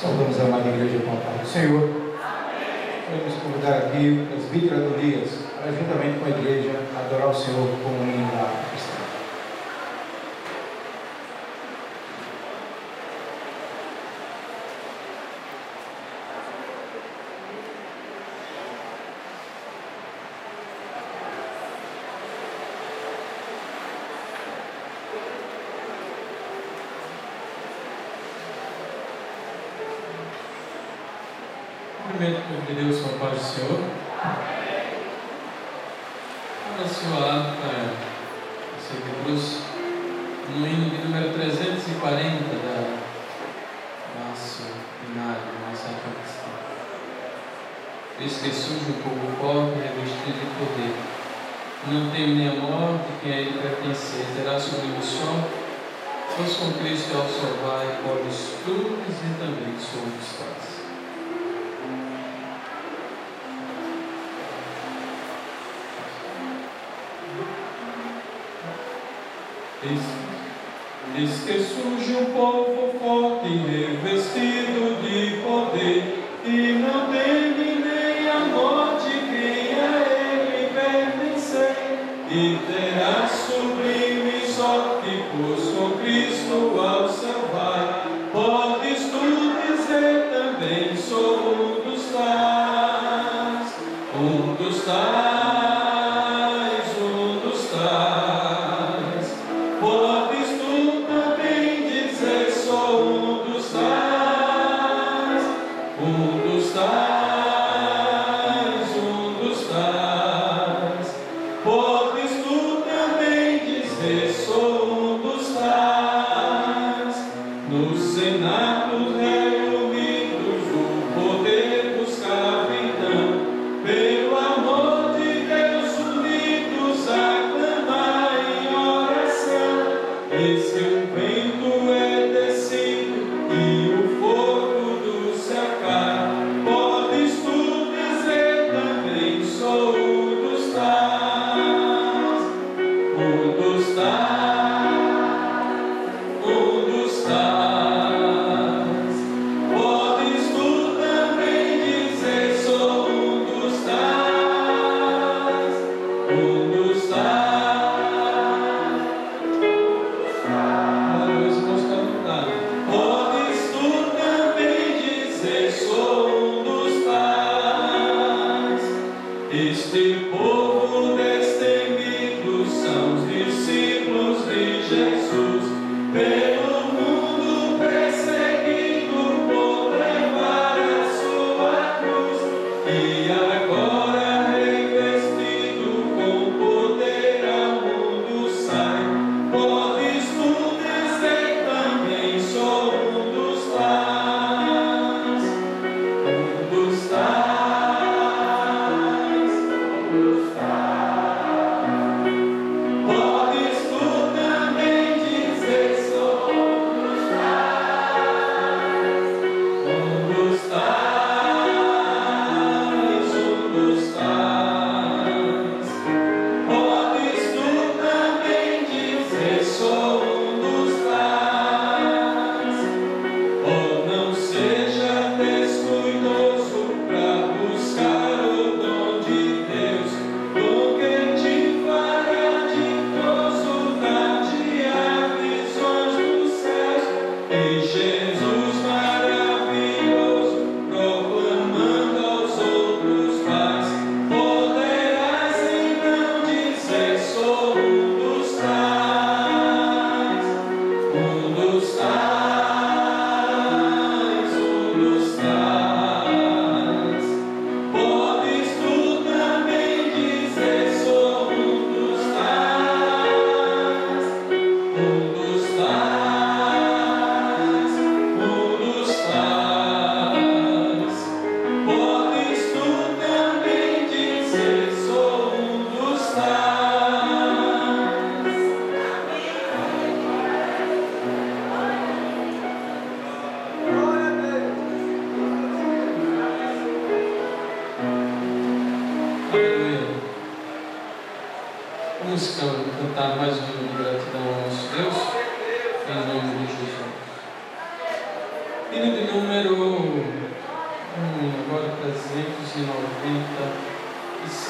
Saudamos a amada igreja com a paz do Senhor. Vamos convidar aqui as vidratorias para, juntamente com a igreja, adorar o Senhor com um hino da cristã. Povo de Deus, com a paz do Senhor. Abra seu lado para você que cruz no hino de número 340 da nosso binário, da nossa cristã. Eis que surge um povo forte, revestido de poder. Não teme nem a morte, quem a ele pertencer, terá sublime o sol, pois com Cristo ao salvar, podes tudo e também somos estás. Eis que surge um povo forte, revestido de poder, e não teme nem a morte, quem a ele pertencer, e terá sublime sorte, pois com Cristo ao salvar, podes tu dizer também, sou um dos tais, um dos tais.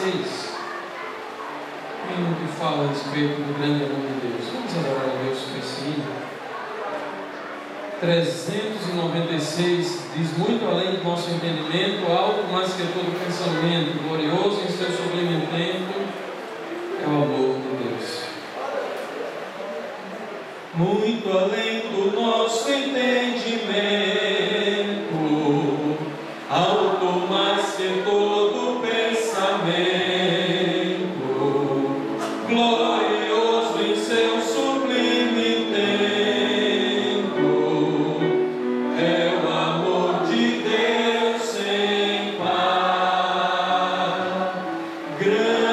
96. Um hino que fala a respeito do grande amor de Deus. Vamos adorar a Deus com esse hino. 396 diz muito além do nosso entendimento, alto mais que todo pensamento, glorioso em seu sublime tempo, é o amor de Deus. Muito além do nosso entendimento, alto mais que todo pensamento, glorioso em seu sublime tempo, é o amor de Deus sem par. Grande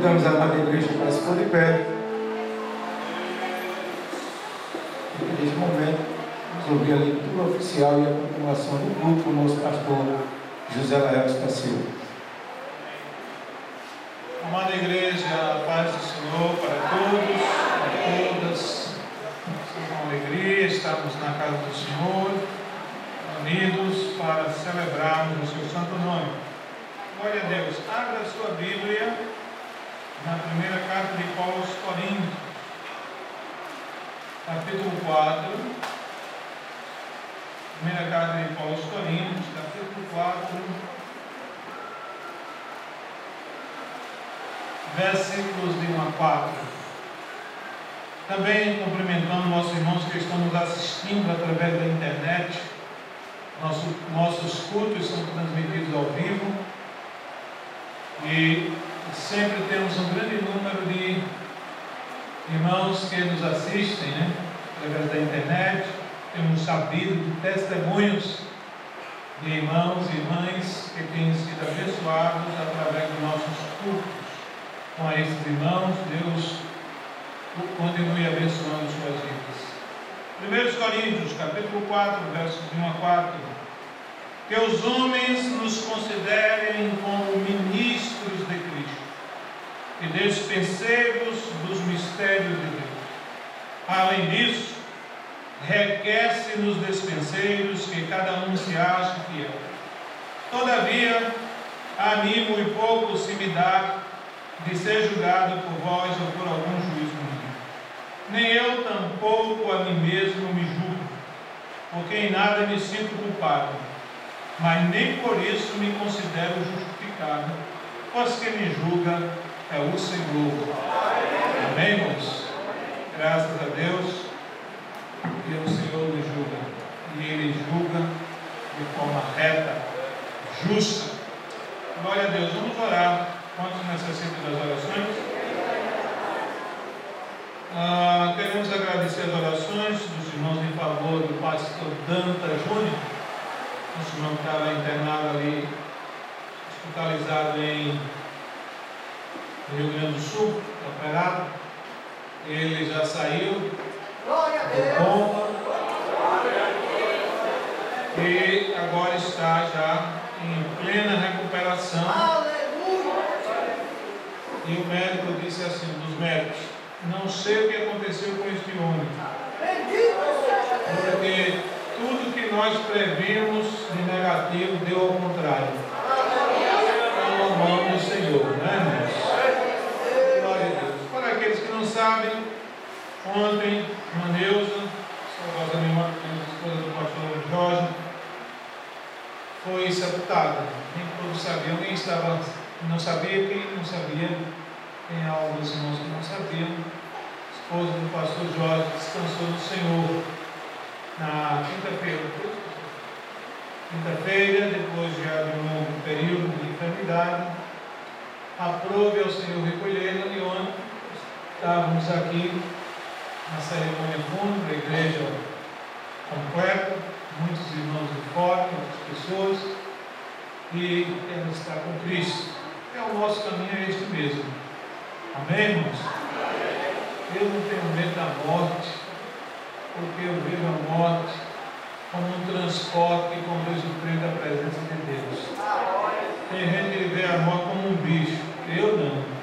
Convidamos a amada igreja para se pôr de pé. E nesse momento, ouvir a leitura oficial e a continuação do culto com o nosso pastor José Lael da Silva. Amada igreja, a paz do Senhor para todos, para todas. É uma alegria estarmos na casa do Senhor, unidos para celebrarmos o seu santo nome. Glória a Deus. Abra a sua Bíblia na primeira carta de Paulo aos Coríntios, capítulo 4. Primeira carta de Paulo aos Coríntios, capítulo 4, versículos de 1 a 4. Também cumprimentando nossos irmãos que estão nos assistindo através da internet. Nossos cultos são transmitidos ao vivo e sempre temos um grande número de irmãos que nos assistem, através da internet. Temos sabido de testemunhos de irmãos e irmãs que têm sido abençoados através dos nossos cultos. Com esses irmãos, Deus continue abençoando suas vidas. 1 Coríntios, capítulo 4, versos de 1 a 4. Que os homens nos considerem como ministros de Cristo e despenseiros dos mistérios de Deus. Além disso, requer-se nos despenseiros que cada um se ache fiel. Todavia, animo e pouco se me dá de ser julgado por vós ou por algum juízo humano. Nem eu tampouco a mim mesmo me julgo, porque em nada me sinto culpado, mas nem por isso me considero justificado, pois quem me julga é o Senhor. Amém, irmãos? Graças a Deus, que o Senhor nos julga, e Ele julga de forma reta, justa. Glória a Deus. Vamos orar. Quantos necessitam das orações? Queremos agradecer as orações dos irmãos em favor do pastor Danta Júnior, nosso irmão que estava internado ali, hospitalizado em Rio Grande do Sul, operado. Ele já saiu do coma e agora está já em plena recuperação. E o médico disse assim, dos médicos: não sei o que aconteceu com este homem, porque tudo que nós previmos de negativo deu ao contrário. Então, amamos o Senhor, né, irmãos? Glória a Deus. Para aqueles que não sabem, ontem, irmã Neuza, a minha esposa do pastor Jorge, foi sepultada. Nem todos sabiam, quem estava, não sabia, quem não sabia. Tem alguns irmãos que não sabiam. A esposa do pastor Jorge descansou no Senhor na quinta-feira. Quinta-feira, depois já de um longo período de enfermidade, aprove ao Senhor recolhê-la, e ontem estávamos aqui na cerimônia fúnebre, a igreja completa, muitos irmãos de fora, muitas pessoas, e ela está com Cristo. O nosso caminho é este mesmo. Amém, irmãos? Eu não tenho medo da morte, porque eu vejo a morte como um transporte que conduz o trem da presença de Deus. Tem gente que vê a morte como um bicho. Eu não.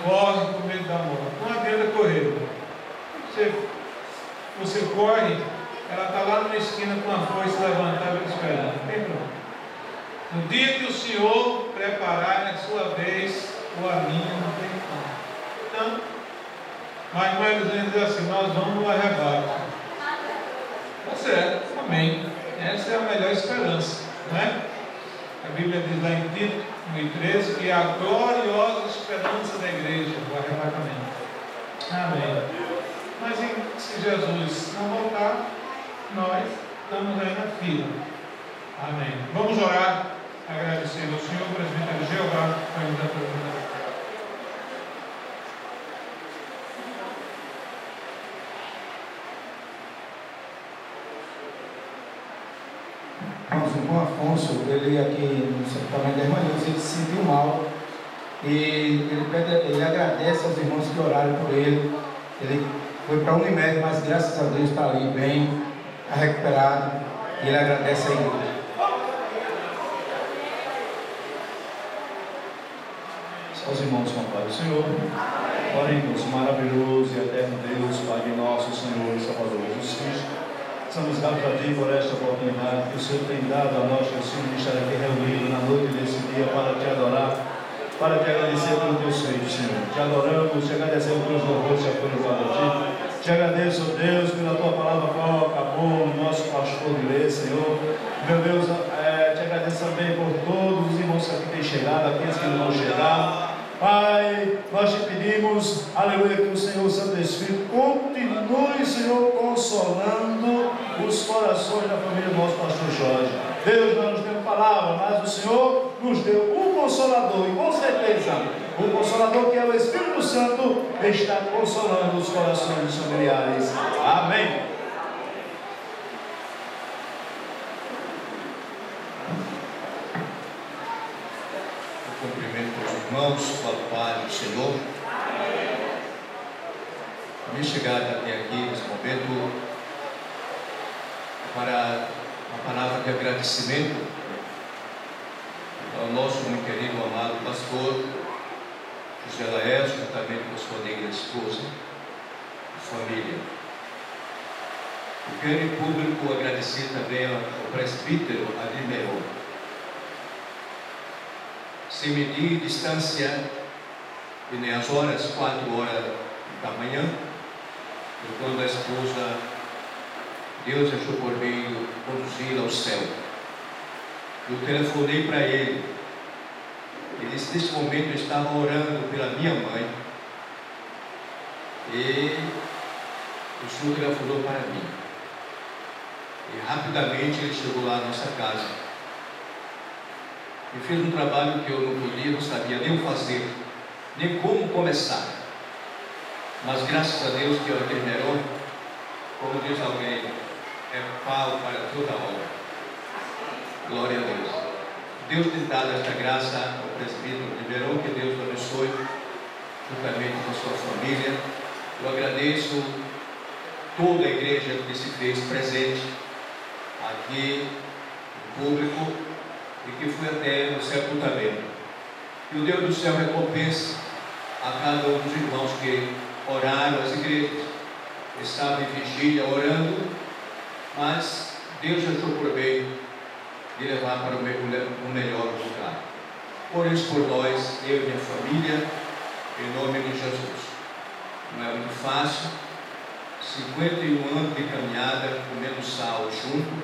Corre com medo da morte. Não adianta correr. Você corre, ela está lá numa esquina com a foice levantada e esperando. Não tem problema. No dia que o Senhor preparar a sua vez, ou a minha, não tem como. Então, mas mais ou menos assim, nós vamos no arrebato. Tá certo, amém. Essa é a melhor esperança, não é? A Bíblia diz lá em Tito 1:13 que é a gloriosa esperança da igreja, o arrebatamento. Amém. Mas se Jesus não voltar, nós estamos aí na fila. Amém. Vamos orar, agradecendo ao Senhor, presbítero Jeová, para nos apresentar. O irmão Afonso, ele aqui no sepultamento da irmã Neuza, ele se sentiu mal e ele agradece aos irmãos que oraram por ele. Ele Foi para a Unimed, mas graças a Deus está ali bem, está recuperado. E ele agradece a igreja. Os irmãos com a paz do Senhor, oremos, maravilhoso e eterno Deus, Pai de nosso Senhor e Salvador Jesus Cristo. Estamos gratos a Ti por esta oportunidade que o Senhor tem dado a nós, que o Senhor estar aqui reunido na noite desse dia para Te adorar, para Te agradecer pelo Teu feito, Senhor. Te adoramos, Te agradecemos pelos louvores que foram dados a Ti. Te agradeço, Deus, pela Tua palavra qual acabou no nosso pastor de ler, Senhor. Meu Deus, Te agradeço também por todos os irmãos que aqui têm chegado, aqueles que não vão chegar. Pai, nós te pedimos, aleluia, que o Senhor Santo Espírito continue, Senhor, consolando os corações da família do nosso pastor Jorge. Deus não nos deu palavra, mas o Senhor nos deu um consolador, e com certeza, o consolador que é o Espírito Santo está consolando os corações dos familiares. Amém. Irmãos, com a paz do Senhor, me chegar até aqui nesse momento para uma palavra de agradecimento ao nosso muito querido, amado pastor José Laércio, juntamente com a sua negra esposa e família. Eu quero em público agradecer também ao presbítero Adrimerol. Sem medir distância, e nem às horas, 4 horas da manhã, quando a esposa, Deus achou por meio conduzi-la ao céu. Eu telefonei para ele. Ele disse, nesse momento eu estava orando pela minha mãe, e o Senhor telefonou para mim. E rapidamente ele chegou lá à nossa casa. E fez um trabalho que eu não podia, não sabia nem o fazer, nem como começar. Mas graças a Deus que eu terminou, como diz alguém, é pau para toda obra. Glória a Deus. Deus tem dado esta graça ao presbítero Ribeirão, que Deus o abençoe, juntamente com a sua família. Eu agradeço toda a igreja que se fez presente aqui, no público, e que foi até o sepultamento. Que o Deus do céu recompense a cada um dos irmãos que oraram as igrejas, estavam em vigília orando, mas Deus achou por bem de levar para o melhor lugar. Por isso, por nós, eu e minha família, em nome de Jesus. Não é muito fácil, 51 anos de caminhada, comendo sal junto,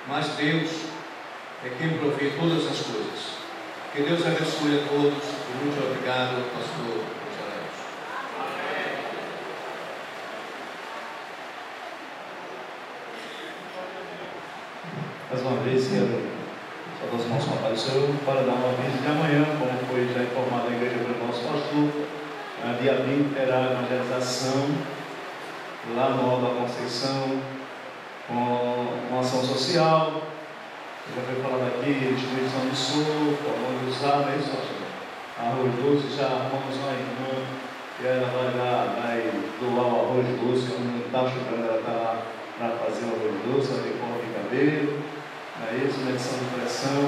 mas Deus é quem provê todas as coisas. Que Deus abençoe a todos. Muito obrigado, pastor José. Mais uma vez, quero saudar os irmãos com a paz do Senhor para dar um aviso de amanhã, como foi já informado a igreja pelo nosso pastor. Dia 20 terá evangelização lá no Alto da Conceição, com uma ação social. Já foi falado aqui, distribuição de sopa, onde usar, não é isso, pastor? Arroz doce, já arrumamos uma irmã, que ela vai doar o arroz doce, que não está chegando, ela está lá para fazer o arroz doce, ela tem forma de cabelo, não é isso, medição de pressão.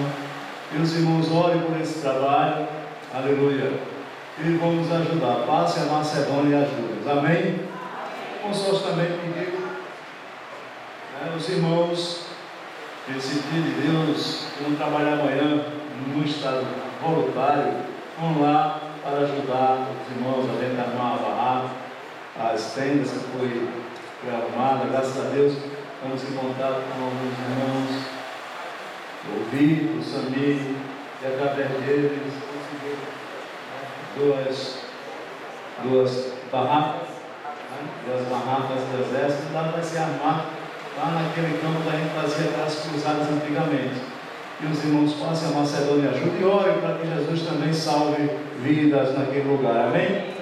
E os irmãos orem por esse trabalho, aleluia, e vão nos ajudar. Passe a Macedônia e ajude-nos, amém? O consórcio também pediu, os irmãos, esse dia de Deus, que vão trabalhar amanhã no estado voluntário, vão lá para ajudar os irmãos a gente arrumar a barraca, as tendas que foi arrumada, graças a Deus, estamos em contato com alguns irmãos, o Vitor, o Samir, e através deles duas barracas do exército, dá para se armar lá naquele campo que a gente fazia aquelas cruzadas antigamente. Que os irmãos passem a Macedônia e ajudem e orem para que Jesus também salve vidas naquele lugar. Amém?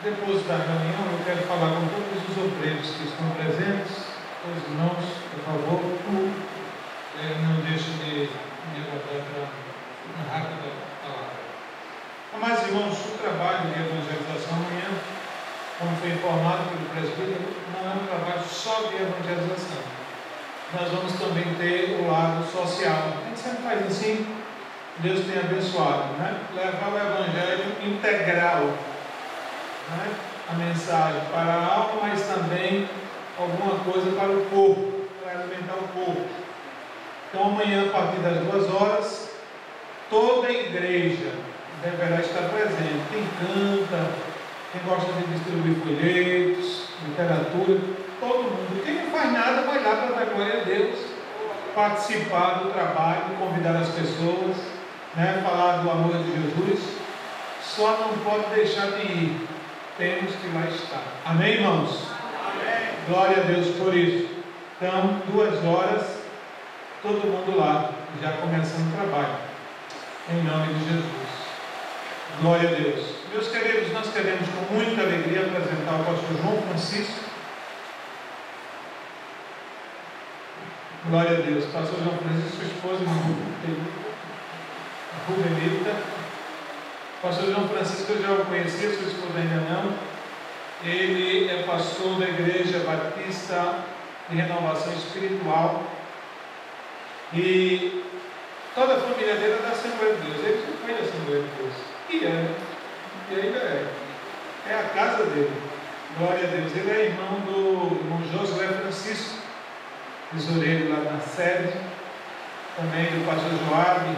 depois da reunião, eu quero falar com todos os obreiros que estão presentes. Os irmãos, por favor, não deixem de me aguardar para uma rápida palavra. Mas, irmãos, o trabalho de evangelização amanhã, como foi informado pelo presbítero, não é um trabalho só de evangelização. Nós vamos também ter o lado social. A gente sempre faz assim, Deus tem abençoado, né? Levar o evangelho integral, né? A mensagem para a alma, mas também alguma coisa para o corpo, para alimentar o corpo. Então amanhã, a partir das 2 horas, toda a igreja deverá estar presente. Quem canta, quem gosta de distribuir folhetos, literatura, todo mundo. Quem não faz nada vai lá para dar glória a Deus, participar do trabalho, convidar as pessoas, né, falar do amor de Jesus. Só não pode deixar de ir. Temos que lá estar. Amém, irmãos? Amém. Glória a Deus por isso. Então, 2 horas, todo mundo lá, já começando o trabalho. Em nome de Jesus. Glória a Deus. Meus queridos, nós queremos com muita alegria apresentar o pastor João Francisco. Glória a Deus. Pastor João Francisco, sua esposa, Rubenita. Pastor João Francisco, eu já o conhecia, sua esposa ainda não. Ele é pastor da Igreja Batista de Renovação Espiritual. E toda a família dele é da Assembleia de Deus. Ele já foi da Assembleia de Deus. E ainda é. É a casa dele. Glória a Deus. Ele é irmão do irmão Josué Francisco, tesoureiro lá na sede. Também do pastor Joabe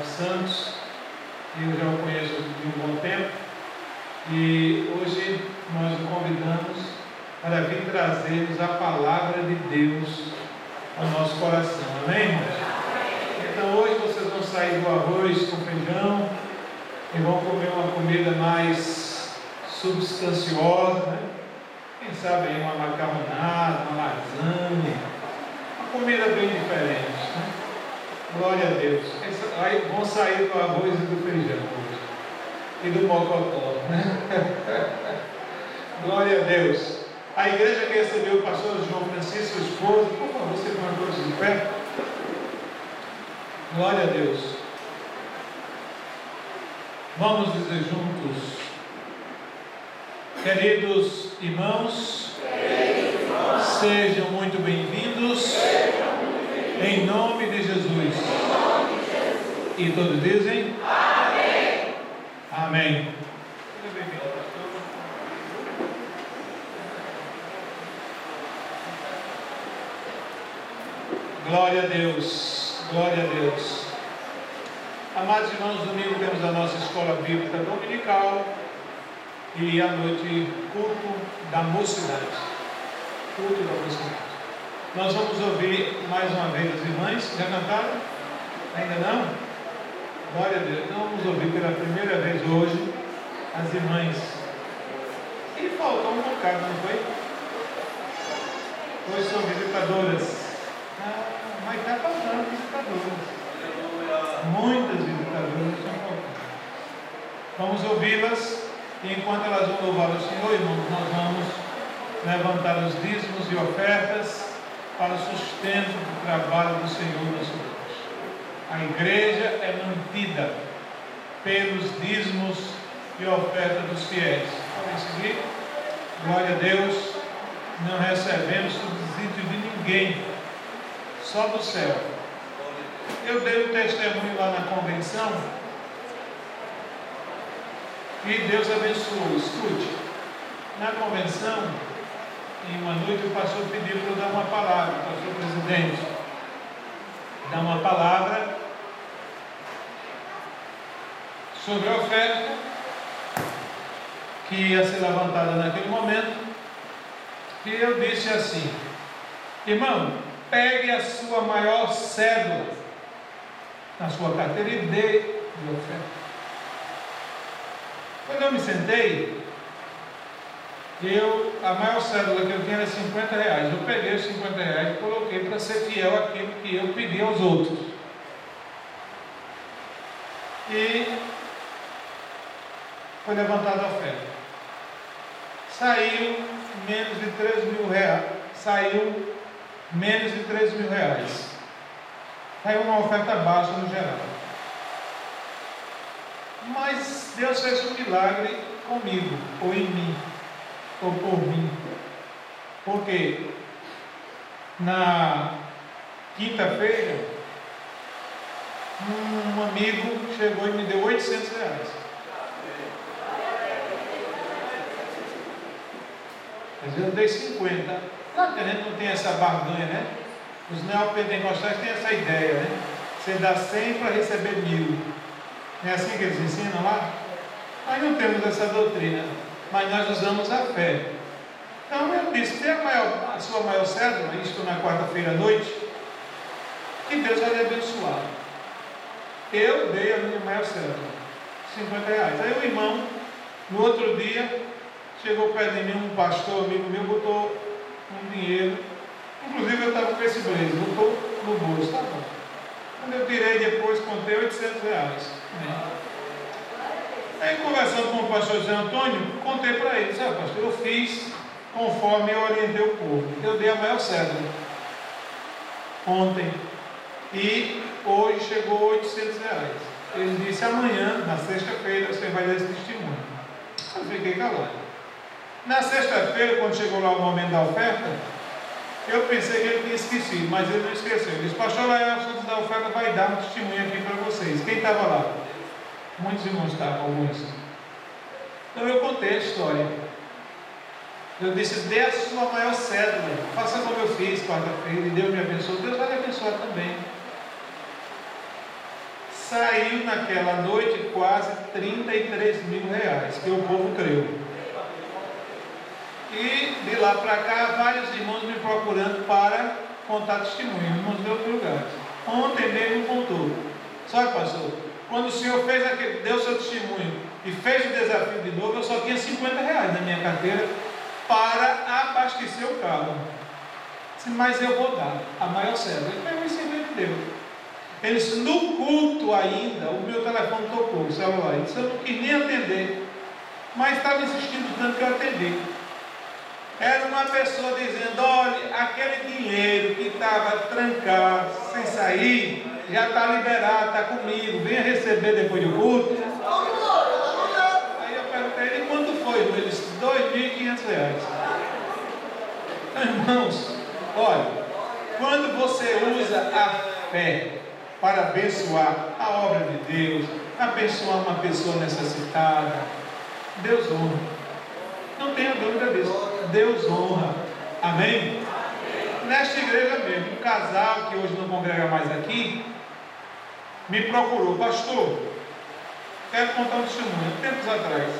Santos. Eu já o conheço de um bom tempo. E hoje nós o convidamos para vir trazer-nos a palavra de Deus ao nosso coração. Amém, irmãos? Então hoje vocês vão sair do arroz com feijão e vão comer uma comida mais substanciosa, né? Quem sabe aí uma macarronada, uma lasanha, uma comida bem diferente, né? Glória a Deus. Aí vão sair do arroz e do feijão hoje. E do mocotó, né? Glória a Deus. A igreja que recebeu o pastor João Francisco, sua esposa, por favor, se põe todos de pé. Glória a Deus. Vamos dizer juntos: queridos irmãos, sejam muito bem-vindos em nome de Jesus. E todos dizem amém. Amém. Glória a Deus, glória a Deus. Amados irmãos, domingo temos a nossa escola bíblica dominical e à noite culto da mocidade. Culto da mocidade. Nós vamos ouvir mais uma vez as irmãs. Já cantaram? Ainda não? Glória a Deus. Então vamos ouvir pela primeira vez hoje as irmãs. E faltou um bocado, não foi? Hoje são visitadoras. Mas está faltando visitadoras. Muitas visitadoras estão faltando. Vamos ouvi-las e enquanto elas vão louvar o Senhor, irmãos, nós vamos levantar os dízimos e ofertas para o sustento do trabalho do Senhor nosso Deus. A igreja é mantida pelos dízimos e oferta dos fiéis. Podem seguir? Glória a Deus. Não recebemos subsídio de ninguém, só do céu. Eu dei um testemunho lá na convenção e Deus abençoou. Escute, na convenção, em uma noite o pastor pediu para eu dar uma palavra, o pastor presidente, dar uma palavra sobre a oferta que ia ser levantada naquele momento. E eu disse assim: irmão, pegue a sua maior cédula na sua carteira e dê de oferta. Quando eu me sentei, a maior cédula que eu tinha era R$50. Eu peguei os R$50 e coloquei para ser fiel àquilo que eu pedi aos outros. E foi levantada a oferta. saiu menos de 3 mil reais. Saiu menos de 3 mil reais. Saiu uma oferta baixa no geral. Mas Deus fez um milagre comigo, ou em mim, ou por mim. Porque na quinta-feira, um amigo chegou e me deu 800 reais. Mas eu dei 50. Claro que a gente não tem essa barganha, né? Os neopentecostais têm essa ideia, né? Você dá 100 para receber 1000. Não é assim que eles ensinam lá? Nós não temos essa doutrina, mas nós usamos a fé. Então eu disse, dê a sua maior cédula, isto na quarta-feira à noite, que Deus vai lhe abençoar. Eu dei a minha maior cédula, 50 reais. Aí o irmão, no outro dia, chegou perto de mim, um pastor amigo meu, botou um dinheiro, inclusive eu estava com esse blazer, botou no bolso, tá bom. Quando eu tirei depois, contei 800 reais. Aí conversando com o pastor José Antônio, contei para ele, sabe pastor, eu fiz conforme eu orientei o povo. Eu dei a maior cédula ontem e hoje chegou 800 reais. Ele disse, amanhã, na sexta-feira, você vai dar esse testemunho. Eu fiquei calado. Na sexta-feira, quando chegou lá o momento da oferta, eu pensei que ele tinha esquecido, mas ele não esqueceu. Ele disse, pastor, lá antes da oferta vai dar um testemunho aqui para vocês. Quem estava lá? Muitos irmãos estavam, alguns. Então eu contei a história. Eu disse, dê a sua maior cédula, faça como eu fiz quarta-feira, e Deus me abençoou, Deus vai lhe abençoar também. Saiu naquela noite quase 33 mil reais, que o povo creu. E de lá para cá, vários irmãos me procurando para contar testemunho, irmãos de outros lugares. Ontem mesmo contou. Sabe, pastor, quando o senhor deu seu testemunho e fez o desafio de novo, eu só tinha 50 reais na minha carteira para abastecer o carro. Disse, mas eu vou dar a maior cédula. Ele pegou e se deu. Ele disse, no culto ainda, o meu telefone tocou, o celular. Ele disse, eu não quis nem atender, mas estava insistindo tanto que eu atendi. Era uma pessoa dizendo, olha, aquele dinheiro que estava trancado, sem sair, já está liberado, está comigo, venha receber depois do culto. Aí eu perguntei ele, quanto foi? Ele disse, 2.500 reais. Irmãos, olha, quando você usa a fé para abençoar a obra de Deus, abençoar uma pessoa necessitada, Deus honra. Não tenha dúvida disso. Deus honra. Amém? Nesta igreja mesmo, um casal que hoje não congrega mais aqui, me procurou, pastor, quero contar um testemunho. Tempos atrás,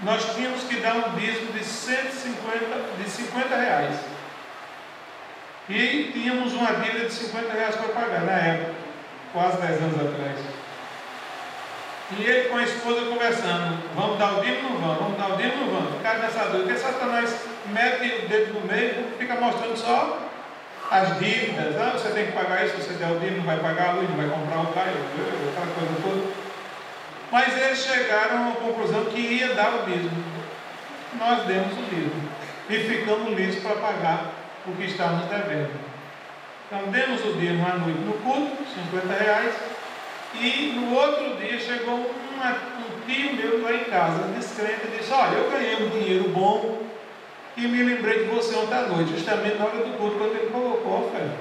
nós tínhamos que dar um dízimo de 50 reais. E tínhamos uma dívida de 50 reais para pagar na época, quase 10 anos atrás. E ele com a esposa conversando, vamos dar o dízimo ou não vamos? Vamos dar o dízimo ou não vamos? Ficaram nessa dúvida, porque Satanás mete o dedo no meio e fica mostrando só as dívidas. Ah, você tem que pagar isso, você der o dízimo, não vai pagar a luz, não vai comprar o carro, aquela coisa toda. Mas eles chegaram à conclusão que ia dar o dízimo. Nós demos o dízimo e ficamos lisos para pagar o que estávamos devendo. Então demos o dízimo à noite no culto, 50 reais. E no outro dia chegou um tio meu lá em casa, descrente, e disse, olha, eu ganhei um dinheiro bom e me lembrei de você ontem à noite, justamente na hora do culto, quando ele colocou a oferta,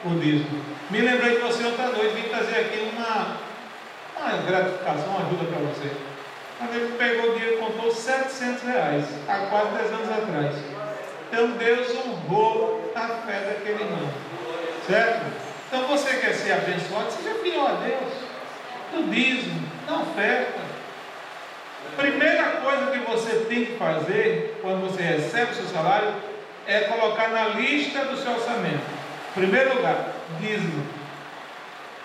o dízimo. Me lembrei de você ontem à noite, vim trazer aqui uma gratificação, uma ajuda para você. Quando ele pegou o dinheiro e contou 700 reais, há quase 10 anos atrás. Então Deus honrou a fé daquele irmão, certo? Então você quer ser abençoado, seja fiel a Deus, no dízimo, na oferta. Primeira coisa que você tem que fazer, quando você recebe o seu salário, é colocar na lista do seu orçamento. Primeiro lugar, dízimo.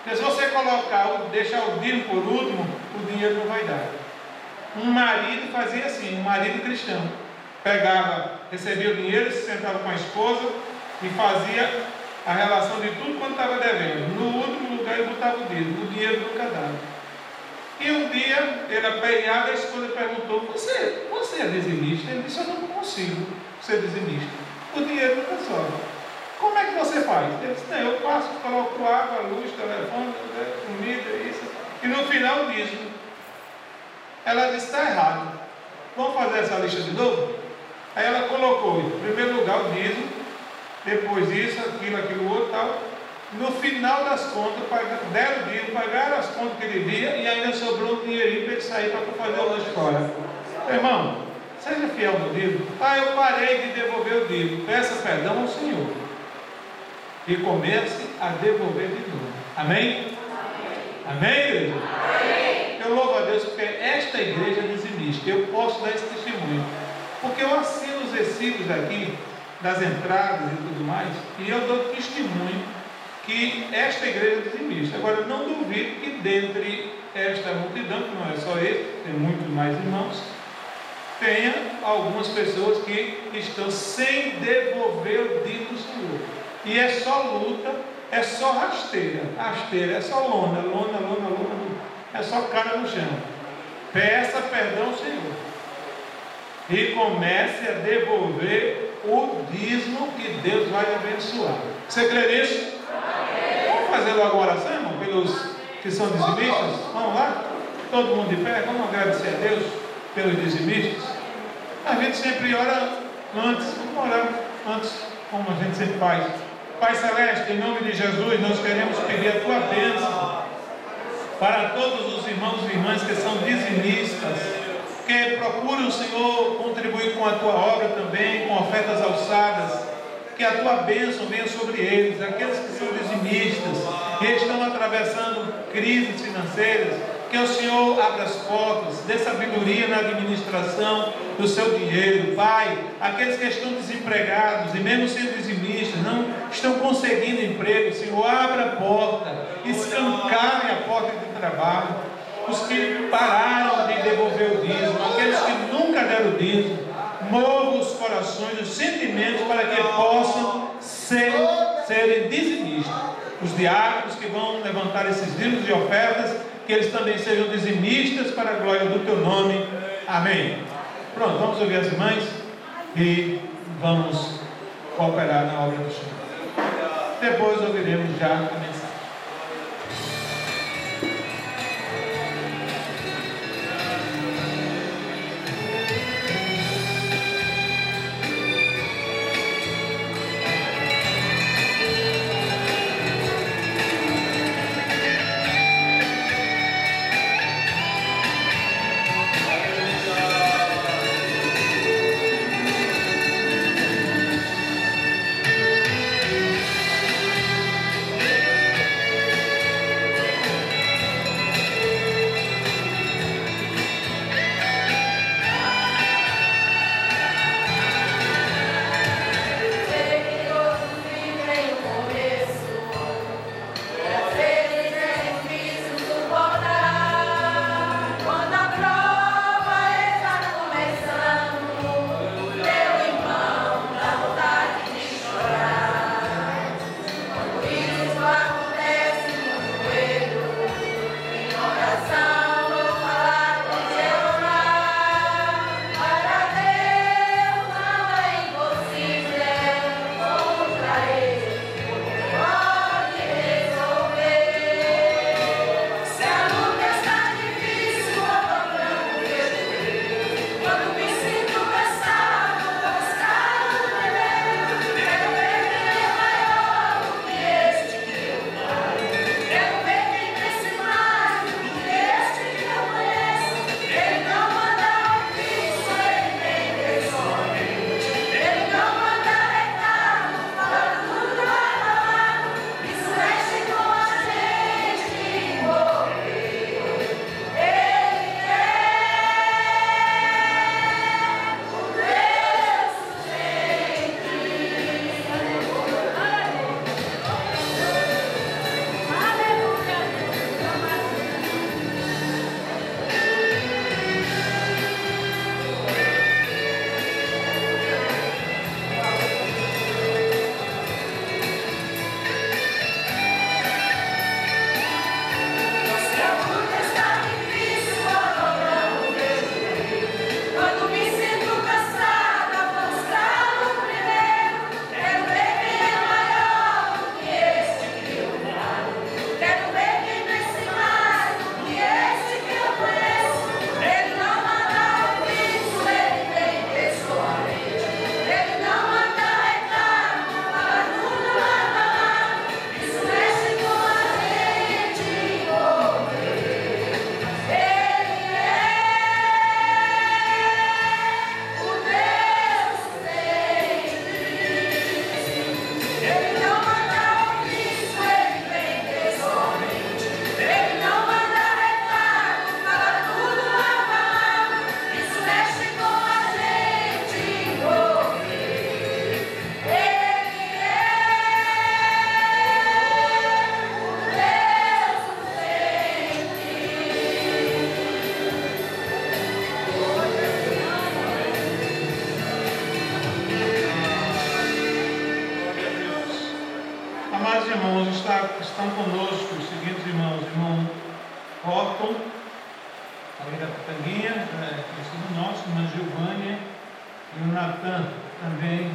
Porque se você deixar o dízimo por último, o dinheiro não vai dar. Um marido fazia assim, um marido cristão. Recebia o dinheiro, se sentava com a esposa e fazia a relação de tudo quanto estava devendo. No último lugar ele botava o dízimo, o dinheiro nunca dava. E E um dia ele apanhava e a esposa perguntou: você é dizimista? Ele disse: eu não consigo ser dizimista, o dinheiro nunca sobra. Como é que você faz? Ele disse: não, eu passo, coloco água, luz, telefone, comida, isso. E no final diz: ela disse: está errado, vamos fazer essa lista de novo? Aí ela colocou, em primeiro lugar, o dízimo, depois isso, aquilo outro, tal. No final das contas, deram o dízimo, pagaram as contas que devia e ainda sobrou um dinheirinho para ele sair para fazer outra história. Irmão, seja fiel no dízimo. Eu parei de devolver o dízimo. Peça perdão ao Senhor e comece a devolver de novo. Amém? Amém, igreja? Amém. Eu louvo a Deus porque esta igreja é dizimista. Eu posso dar esse testemunho, porque eu assino os recibos aqui das entradas e tudo mais, e eu dou testemunho que esta igreja é dizimista. Agora, eu não duvido que dentre esta multidão, que não é só ele, tem muitos mais irmãos, tenha algumas pessoas que estão sem devolver o dízimo do Senhor. E é só luta, é só rasteira, é só lona, é só cara no chão. Peça perdão ao Senhor e comece a devolver o dízimo que Deus vai abençoar. Você crê nisso? Vamos fazer logo uma oração, irmão, pelos que são dizimistas? Vamos lá? Todo mundo de pé? Vamos agradecer a Deus pelos dizimistas? A gente sempre ora antes, vamos orar antes, como a gente sempre faz. Pai Celeste, em nome de Jesus, nós queremos pedir a Tua bênção para todos os irmãos e irmãs que são dizimistas, que procuram, Senhor, contribuir com a Tua obra também, com ofertas alçadas. Que a Tua bênção venha sobre eles, aqueles que são dizimistas, que estão atravessando crises financeiras. Que o Senhor abra as portas, dê sabedoria na administração do seu dinheiro. Pai, aqueles que estão desempregados e mesmo sendo dizimistas, não estão conseguindo emprego, Senhor, abra a porta, escancare a porta de trabalho. Os que pararam de devolver o dízimo, aqueles que nunca deram o dízimo, mova os corações, os sentimentos, para que possam serem dizimistas. Os diáconos que vão levantar esses dízimos e ofertas, que eles também sejam dizimistas para a glória do Teu nome. Amém. Pronto, vamos ouvir as irmãs e vamos cooperar na obra do Senhor. Depois ouviremos já a mensagem. Orton, ali da Pitanguinha, conhecido nosso, irmã Giovânia e o Natan, também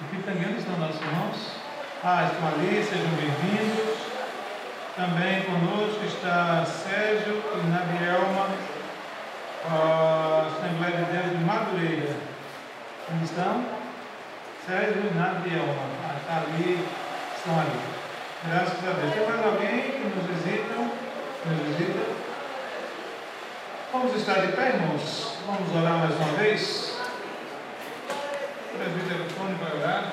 de Pitanguinha. Onde estão nossos irmãos? Estão ali, sejam bem-vindos. Também conosco está Sérgio e Nabielma, a Assembleia de Deus de Madureira. Onde estão? Sérgio e Nabielma. Está ali, estão ali. Graças a Deus. Tem mais alguém que nos visita? Vamos estar de pé, irmãos? Vamos orar mais uma vez? O presbítero Antônio vai orar.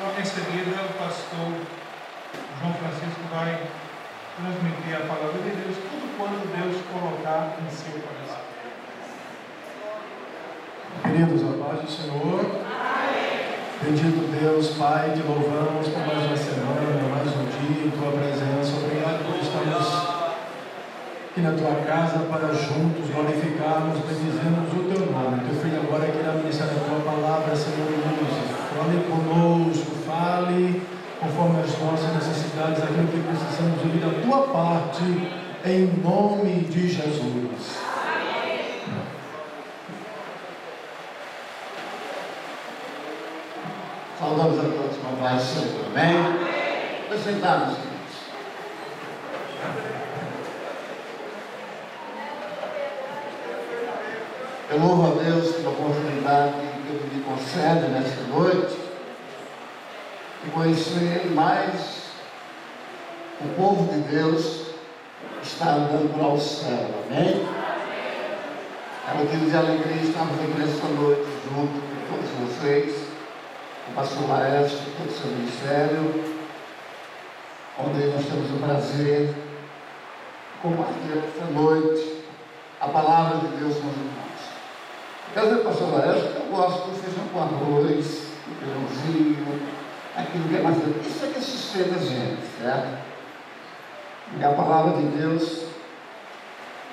Logo em seguida, o pastor João Francisco vai transmitir a palavra de Deus, tudo quanto Deus colocar em seu coração. Queridos, a paz do Senhor. Bendito Deus, Pai, te louvamos por mais uma semana, mais um dia em tua presença. Obrigado por estarmos aqui na tua casa para juntos glorificarmos, bendizemos o teu nome. Teu filho agora querá ministrar a tua palavra, Senhor, fale conosco, fale conforme as nossas necessidades, aquilo que precisamos ouvir da tua parte, em nome de Jesus. Saudamos a todos com a paz do Senhor, amém? Vamos sentar-nos, queridos. Eu louvo a Deus pela oportunidade que Ele me concede nesta noite de conhecer mais o povo de Deus que está andando para o céu, amém? É motivo de alegria estarmos aqui nesta noite junto com todos vocês, o pastor Maestro, todo o seu ministério, onde nós temos o prazer de compartilhar esta noite a palavra de Deus com os irmãos. Quer dizer, pastor Maestro, eu gosto do feijão com arroz, do feijãozinho, aquilo que é mais. Isso é que sustenta a gente, certo? E a palavra de Deus,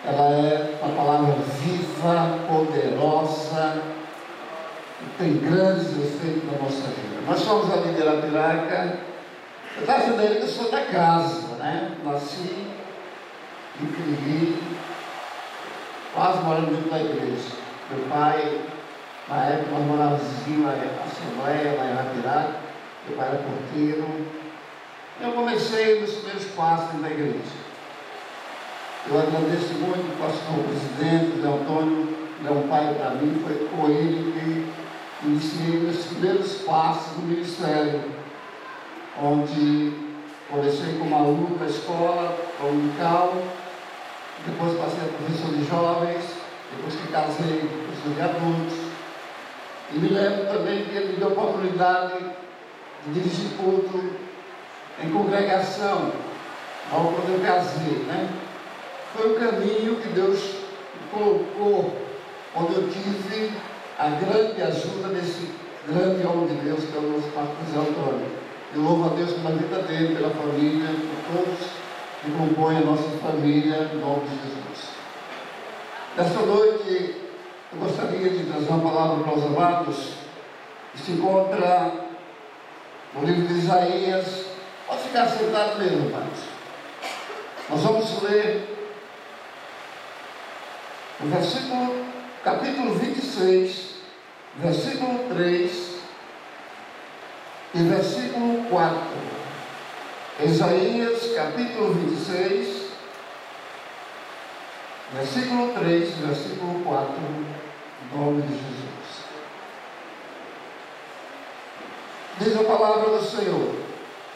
ela é uma palavra viva, poderosa, tem grandes efeitos na nossa vida. Nós somos ali de Arapiraca. Eu estava dizendo a ele que eu sou da casa, né? Nasci em Criri, quase morando dentro da igreja. Meu pai, na época, nós morávamos vizinho à Assembleia, lá em Arapiraca. Meu pai era porteiro. Eu comecei nos primeiros passos dentro da igreja. Eu agradeço muito o pastor presidente, Zé Antônio, ele é um pai para mim, foi com ele que iniciei meus primeiros passos no ministério, onde comecei como aluno da escola dominical, depois passei a professor de jovens, depois que casei, professor de adultos. E me lembro também que ele me deu a oportunidade de dirigir culto em congregação, logo quando eu casei, né? Foi um caminho que Deus me colocou, onde eu tive a grande ajuda desse grande homem de Deus, que é o nosso pastor Zé Antônio. Eu louvo a Deus pela vida dele, pela família, por todos que compõem a nossa família, em nome de Jesus. Nesta noite, eu gostaria de trazer uma palavra para os amados, que se encontra no livro de Isaías. Pode ficar sentado mesmo, amados. Nós vamos ler o capítulo 26, versículo 3 e versículo 4. Isaías, capítulo 26, versículo 3 e versículo 4, em nome de Jesus. Diz a palavra do Senhor: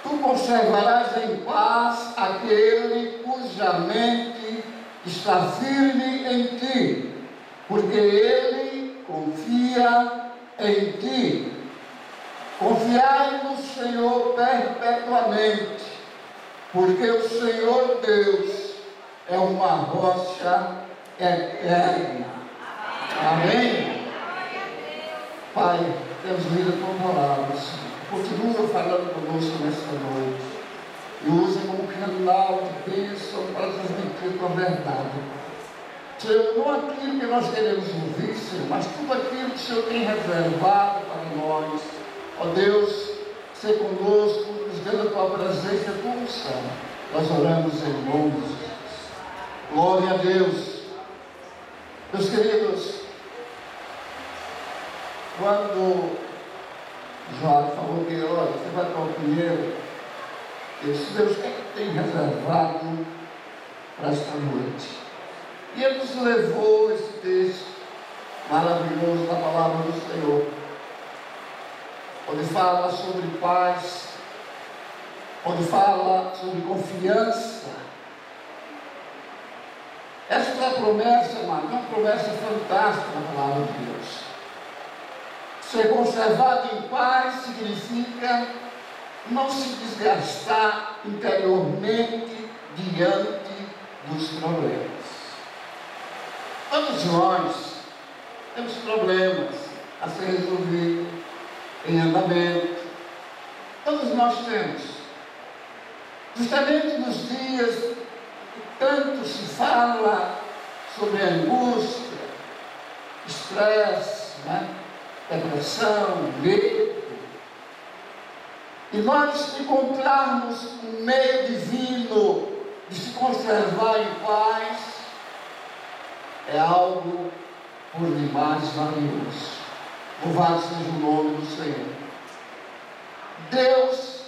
Tu conservarás em paz aquele cuja mente está firme em ti, porque ele confia em ti. Confiai no Senhor perpetuamente, porque o Senhor Deus é uma rocha eterna. Amém? Pai, temos lido a tua palavra, Senhor. Continua falando conosco nesta noite e usa como canal de bênção para transmitir a tua verdade. Senhor, não aquilo que nós queremos ouvir, Senhor, mas tudo aquilo que o Senhor tem reservado para nós. Ó Deus, ser conosco, nos dando a tua presença e a tua unção. Nós oramos em nome de Jesus. Glória a Deus. Meus queridos, quando Jó falou que, olha, você vai para o Pinheiro, eu disse, Deus, o que é que tem reservado para esta noite? E ele nos levou esse texto maravilhoso da palavra do Senhor, onde fala sobre paz, onde fala sobre confiança. Esta é a promessa, irmão, é uma promessa fantástica na palavra de Deus. Ser conservado em paz significa não se desgastar interiormente diante dos problemas. Todos nós temos problemas a ser resolvidos em andamento. Todos nós temos. Justamente nos dias que tanto se fala sobre angústia, estresse, depressão, medo, e nós encontrarmos um meio divino de se conservar em paz, é algo por demais valioso. Louvado seja o nome do Senhor. Deus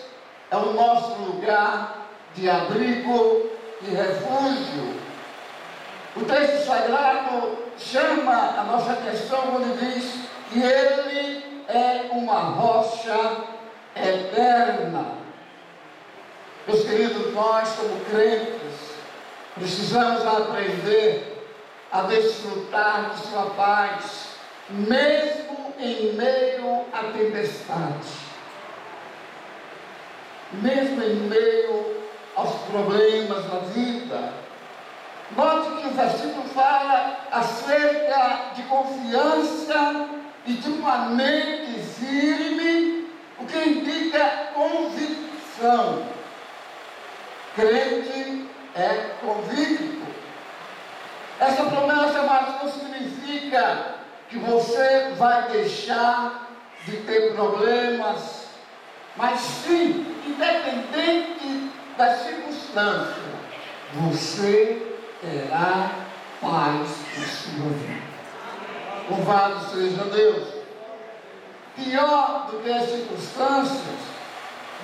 é o nosso lugar de abrigo e refúgio. O texto sagrado chama a nossa atenção quando diz que Ele é uma rocha eterna. Meus queridos, nós como crentes precisamos aprender a desfrutar de sua paz, mesmo em meio à tempestade, mesmo em meio aos problemas da vida. Note que o versículo fala acerca de confiança e de uma mente firme, o que indica convicção. Crente é convicto. Essa promessa, mas não significa que você vai deixar de ter problemas, mas sim, independente das circunstâncias, você terá paz em sua vida. Louvado seja Deus. Pior do que as circunstâncias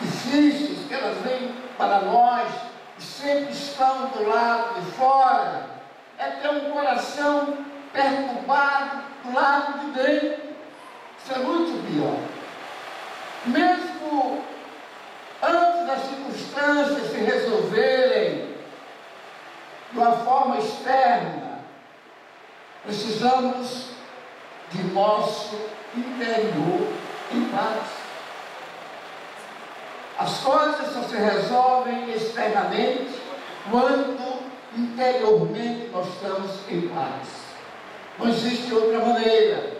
difíceis que elas vêm para nós e sempre estão do lado de fora, é ter um coração perturbado do lado de dentro. Isso é muito pior. Mesmo antes das circunstâncias se resolverem de uma forma externa, precisamos de nosso interior em paz. As coisas só se resolvem externamente quando interiormente nós estamos em paz. Não existe outra maneira.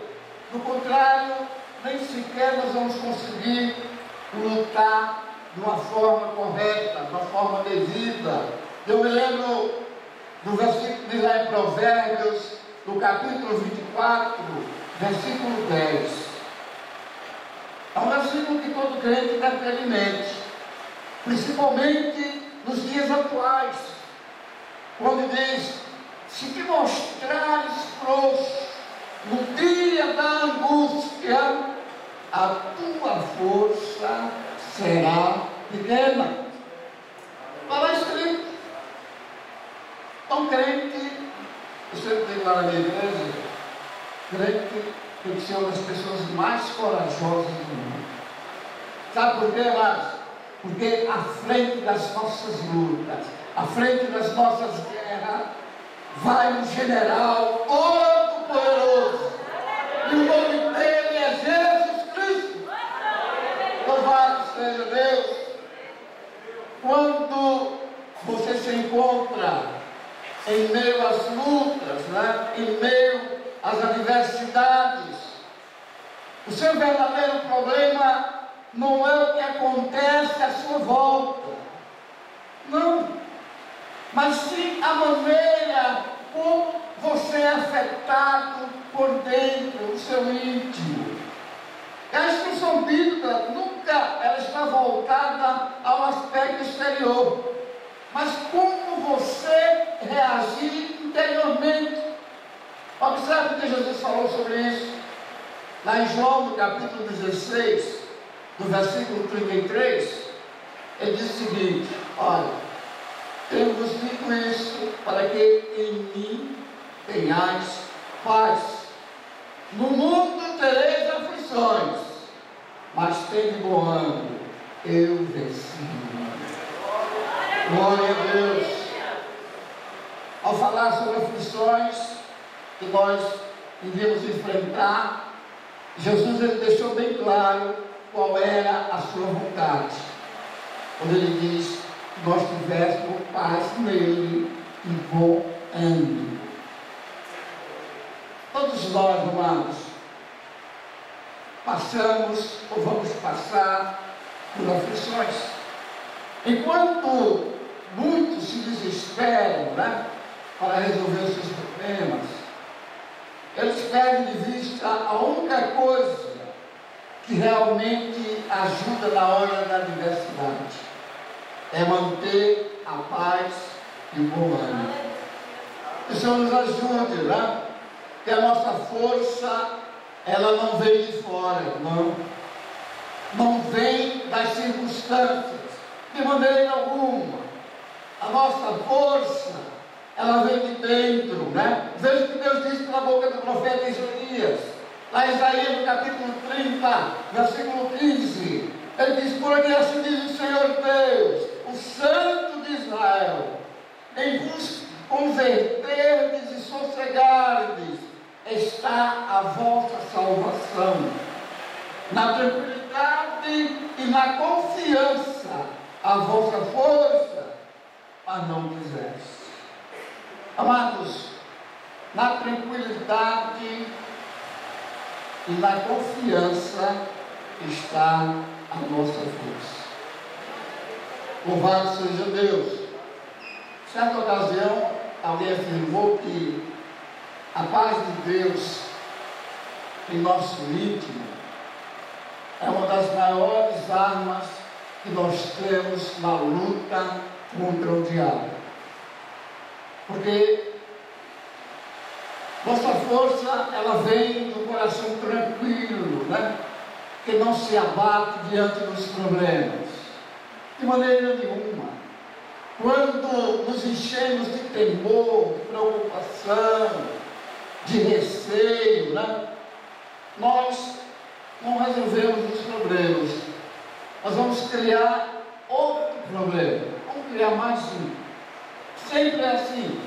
Do contrário, nem sequer nós vamos conseguir lutar de uma forma correta, de uma forma devida. Eu me lembro do versículo de lá em Provérbios, no capítulo 24, versículo 10. É um versículo que todo crente deve ter em mente, principalmente nos dias atuais, quando diz: se te mostrares frouxo no dia da angústia, a tua força será pequena. Está escrito. Então, crente, eu sempre digo lá na minha igreja, crente tem que ser uma das pessoas mais corajosas do mundo. Sabe por quê, amados? Porque à frente das nossas lutas, à frente das nossas guerras, vai um general todo-poderoso. E o nome dele é Jesus Cristo. Louvado seja Deus. Quando você se encontra em meio às lutas, em meio às adversidades, o seu verdadeiro problema não é o que acontece à sua volta, não, mas sim a maneira como você é afetado por dentro, o seu íntimo. A instrução bíblica nunca ela está voltada ao aspecto exterior, mas como você reagir interiormente. Observe que Jesus falou sobre isso. Lá em João, no capítulo 16, no versículo 33, ele diz o seguinte: olha, tenho-vos dito isso para que em mim tenhais paz. No mundo tereis aflições, mas tende bom ânimo, eu venci. Glória a Deus. Ao falar sobre aflições que nós iríamos enfrentar, Jesus ele deixou bem claro qual era a sua vontade. Quando ele diz que nós tivéssemos paz nele e bom ânimo. Todos nós, amados, passamos ou vamos passar por aflições. Enquanto muitos se desesperam, para resolver os seus problemas, eles perdem de vista a única coisa que realmente ajuda na hora da adversidade: é manter a paz e o bom ânimo. Que o Senhor nos ajude, que a nossa força, ela não vem de fora, não vem das circunstâncias, de maneira alguma. A nossa força, ela vem de dentro, Veja o que Deus disse pela boca do profeta Isaías, lá em Isaías, no capítulo 30, versículo 15, ele diz: porque assim diz o Senhor Deus, o Santo de Israel, em vos converterdes e sossegardes, está a vossa salvação. Na tranquilidade e na confiança, a vossa força, mas não quiseste. Amados, na tranquilidade e na confiança está a nossa força. Louvado seja Deus. Certa ocasião, alguém afirmou que a paz de Deus em nosso íntimo é uma das maiores armas que nós temos na luta contra o diabo. Porque nossa força, ela vem do coração tranquilo, que não se abate diante dos problemas, de maneira nenhuma. Quando nos enchemos de temor, de preocupação, de receio, nós não resolvemos os problemas, nós vamos criar outro problema, vamos criar mais um. Sempre é assim.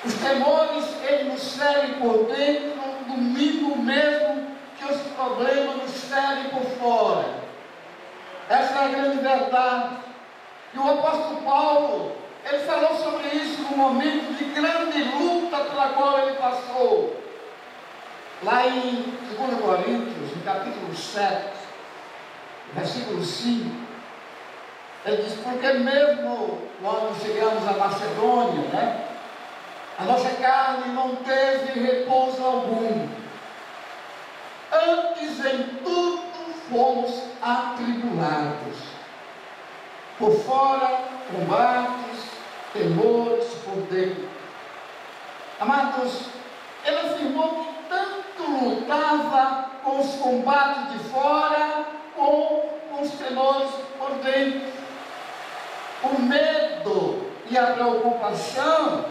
Os temores, eles nos ferem por dentro, domingo mesmo que os problemas nos ferem por fora. Essa é a grande verdade. E o apóstolo Paulo, ele falou sobre isso no momento de grande luta pela qual ele passou. Lá em 2 Coríntios, no capítulo 7, versículo 5, ele diz: porque mesmo quando chegamos à Macedônia, a nossa carne não teve repouso algum. Antes em tudo fomos atribulados. Por fora, combates, temores por dentro. Amados, ele afirmou que tanto lutava com os combates de fora, com os temores por dentro. O medo e a preocupação,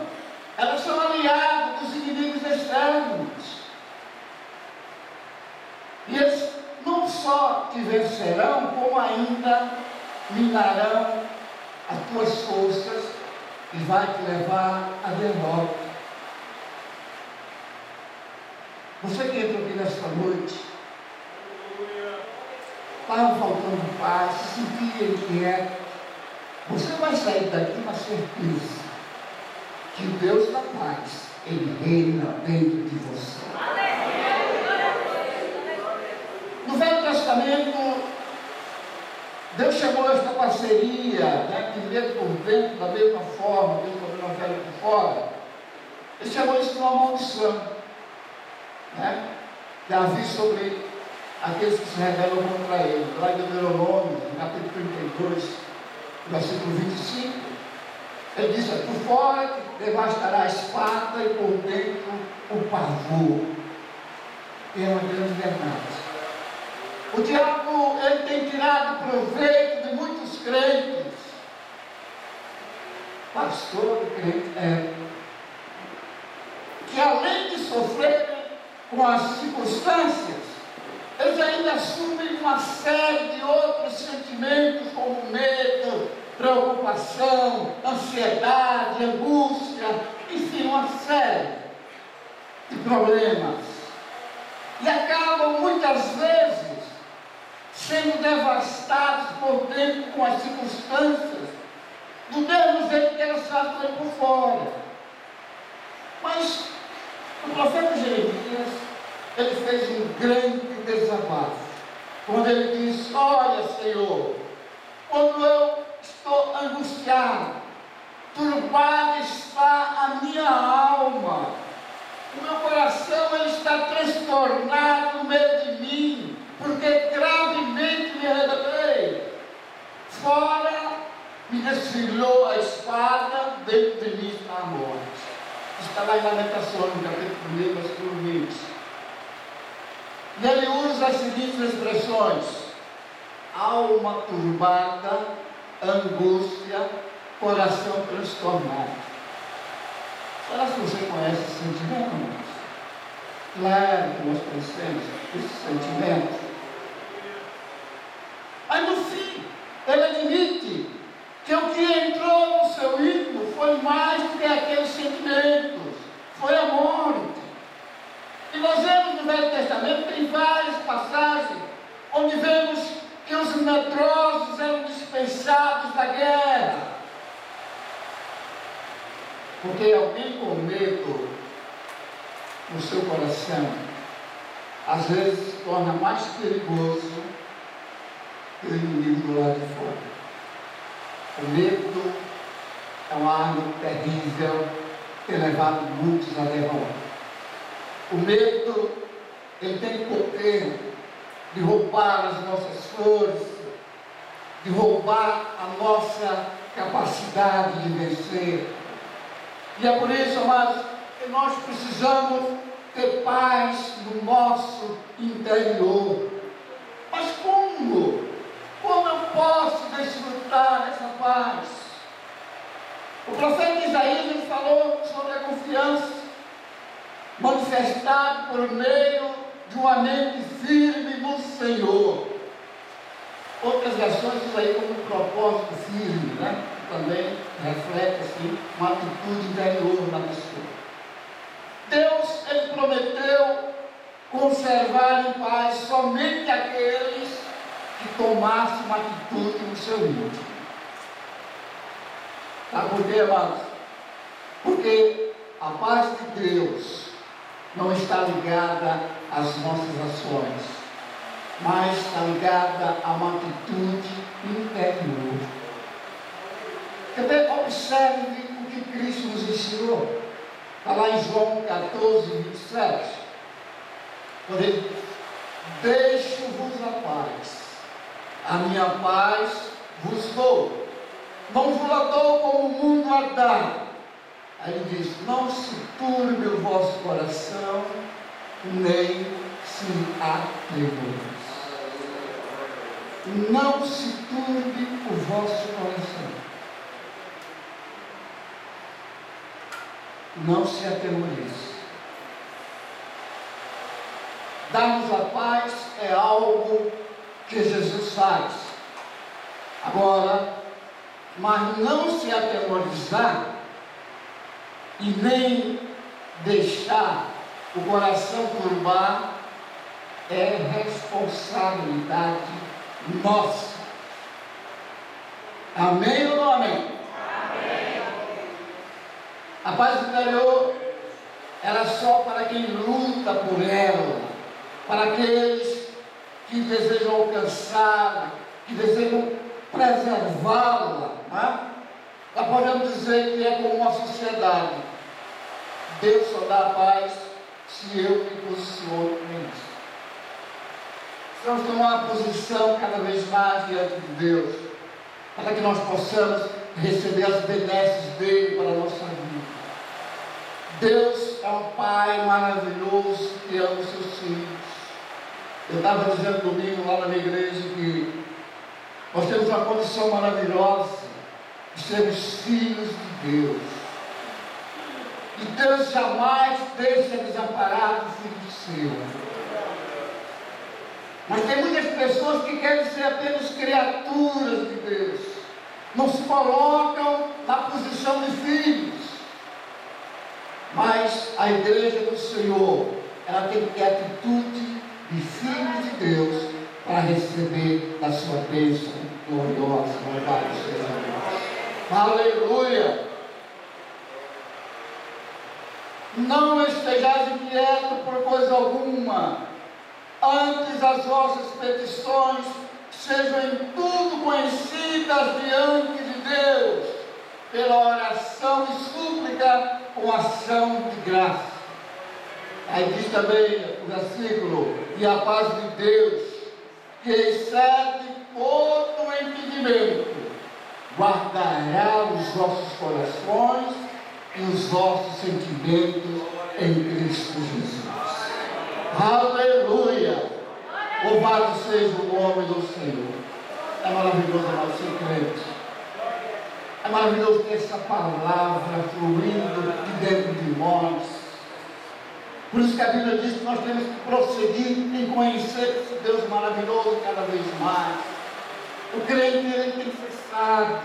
elas são aliados dos inimigos externos. E eles não só te vencerão, como ainda minarão as tuas forças e vai te levar à derrota. Você que entrou aqui nesta noite, estava faltando paz, se sentia inquieto, você vai sair daqui na certeza que o Deus da paz, Ele reina dentro de você. No Velho Testamento, Deus chamou esta parceria, de dentro por dentro, da mesma forma, Deus também não velho por fora. Ele chamou isso de uma maldição, que havia sobre aqueles que se rebelam contra Ele. Lá em Deuteronômio, no capítulo 32, versículo 25, Ele diz: por fora devastará a espada e por dentro o pavor. E é uma grande verdade. O diabo, ele tem tirado proveito de muitos crentes. Pastor, crente, que além de sofrerem com as circunstâncias, eles ainda assumem uma série de outros sentimentos, como medo, preocupação, ansiedade, angústia, enfim, uma série de problemas. E acabam muitas vezes sendo devastados por dentro com as circunstâncias, do mesmo jeito que elas fazem por fora. Mas o profeta Jeremias, ele fez um grande desabafo, quando ele disse: olha, Senhor, quando eu estou angustiado, turbada está a minha alma, o meu coração ele está transtornado no meio de mim, porque gravemente me arrebatei. Fora me desfilou a espada, dentro de mim está a morte. Está lá em Lamentações, no capítulo 1, versículo 20. E ele usa as seguintes expressões: alma turbada, angústia, coração transtornado. Será que você conhece esse sentimento, irmãos? Claro que nós conhecemos esse sentimento. Mas no fim, ele admite que o que entrou no seu íntimo foi mais do que aqueles sentimentos, foi a morte. E nós vemos no Velho Testamento, tem várias passagens, onde vemos que os medrosos eram dispensados da guerra. Porque alguém com medo no seu coração, às vezes se torna mais perigoso que o inimigo do lado de fora. O medo é uma arma terrível, tem levado muitos a levar. O medo, ele tem poder de roubar as nossas forças, de roubar a nossa capacidade de vencer. E é por isso, amados, que nós precisamos ter paz no nosso interior. Mas como? Como eu posso desfrutar dessa paz? O profeta Isaías ele falou sobre a confiança manifestada por meio de uma mente firme no Senhor. Outras versões dizem aí como um propósito firme, né? Também reflete assim uma atitude interior na pessoa. Deus, ele prometeu conservar em paz somente aqueles que tomassem uma atitude no seu íntimo. Sabe por quê, amados? Porque a paz de Deus não está ligada às nossas ações, mas está ligada a uma atitude interior. Também observe o que Cristo nos ensinou. Está lá em João 14, 27. Quando ele diz: deixo-vos a paz, a minha paz vos dou. Não vos a dou como o mundo a dá. Aí ele diz: não se turbe o vosso coração, nem se atemorize. Não se turbe o vosso coração. Não se atemorize. Dar-nos a paz é algo que Jesus faz. Agora, mas não se atemorizar e nem deixar o coração turbar é responsabilidade nossa. Amém ou não amém? A paz interior era só para quem luta por ela, para aqueles que desejam alcançá-la, que desejam preservá-la. Né? Nós podemos dizer que é como uma sociedade. Deus só dá a paz se eu me posiciono nisso. Precisamos tomar uma posição cada vez mais diante de Deus, para que nós possamos receber as benesses dele para a nossa vida. Deus é um Pai maravilhoso que ama os seus filhos. Eu estava dizendo domingo lá na minha igreja que nós temos uma condição maravilhosa de sermos filhos de Deus. E Deus jamais deixa desamparado o filho seu. Mas tem muitas pessoas que querem ser apenas criaturas de Deus. Não se colocam na posição de filhos. Mas a igreja do Senhor, ela tem que ter atitude de filho de Deus para receber da sua bênção gloriosa. Louvado seja Deus. Aleluia! Não estejais inquietos por coisa alguma. Antes as vossas petições sejam em tudo conhecidas diante de Deus, pela oração e súplica com ação de graça. Aí diz também o versículo: e a paz de Deus, que excede todo o entendimento, guardará os vossos corações e os vossos sentimentos em Cristo Jesus. Aleluia! Louvado seja o nome do Senhor. É maravilhoso nós ser crente. É maravilhoso ter essa palavra fluindo de dentro de nós. Por isso que a Bíblia diz que nós temos que prosseguir em conhecer esse Deus maravilhoso cada vez mais. O crente ele tem que ser sábio,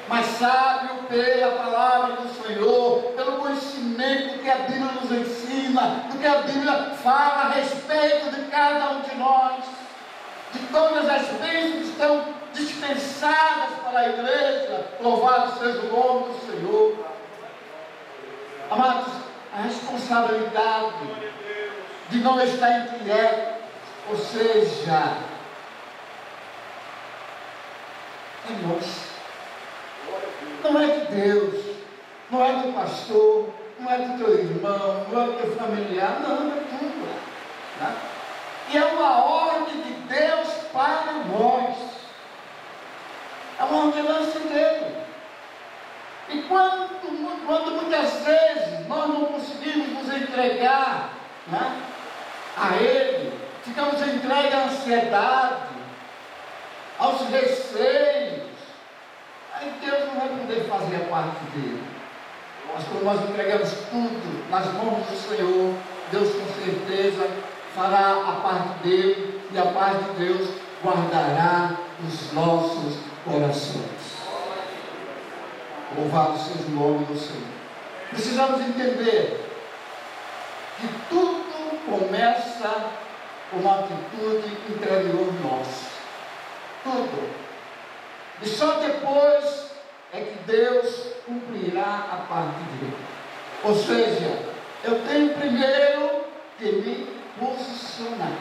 mas sábio pela palavra do Senhor, pelo conhecimento que a Bíblia nos ensina, do que a Bíblia fala a respeito de cada um de nós, de todas as bênçãos que estão dispensadas para a igreja. Louvado seja o nome do Senhor. Amados, a responsabilidade de não estar inquieto, ou seja, é nossa. Não é de Deus, não é do pastor, não é do teu irmão, não é do teu familiar, não, é tua. Né? E é uma ordem de Deus para nós. É uma ordenança dele. E quando muitas vezes nós não conseguimos nos entregar, né, a Ele, ficamos entregues à ansiedade, aos receios, aí Deus não vai poder fazer a parte dele. Mas quando nós entregamos tudo nas mãos do Senhor, Deus com certeza fará a parte dele, e a paz de Deus guardará os nossos corações. Louvado seja o nome do Senhor. Precisamos entender que tudo começa com uma atitude interior nossa. Tudo. E só depois é que Deus cumprirá a parte dele. Ou seja, eu tenho primeiro que me posicionar.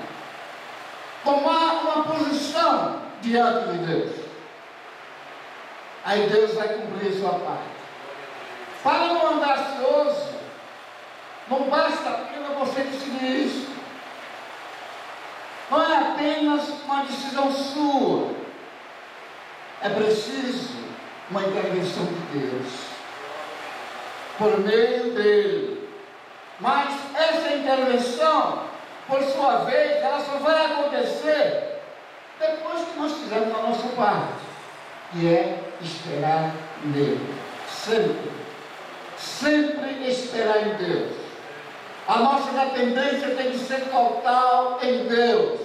Tomar uma posição diante de Deus. Aí Deus vai cumprir a sua parte. Para não andar ansioso, não basta apenas você decidir isso. Não é apenas uma decisão sua. É preciso uma intervenção de Deus, por meio dele. Mas essa intervenção, por sua vez, ela só vai acontecer depois que nós fizermos a nossa parte, que é esperar nele. Sempre esperar em Deus. A nossa dependência tem que ser total em Deus.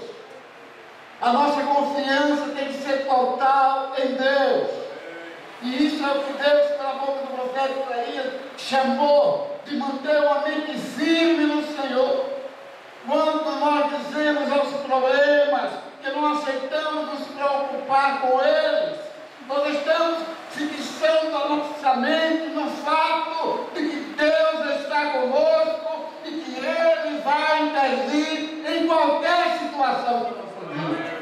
A nossa confiança tem que ser total em Deus. E isso é o que Deus, pela boca do profeta Isaías, chamou de manter uma mente firme no Senhor. Quando nós dizemos aos problemas que não aceitamos nos preocupar com eles, nós estamos fixando a nossa mente no fato de que Deus está conosco e que Ele vai intervir em qualquer situação que nós vivemos.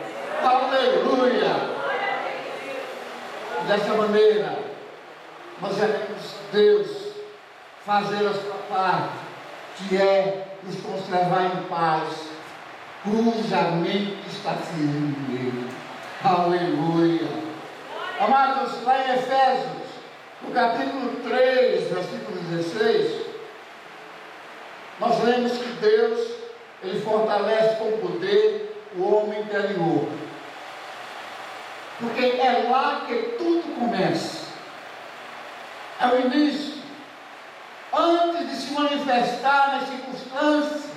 Aleluia! Dessa maneira, nós veremos Deus fazer a sua parte, que é nos conservar em paz, cuja mente está firme nele. Aleluia! Amados, lá em Efésios, No capítulo 3, versículo 16, nós lemos que Deus, Ele fortalece com poder o homem interior. Porque é lá que tudo começa. É o início. Antes de se manifestar nas circunstâncias,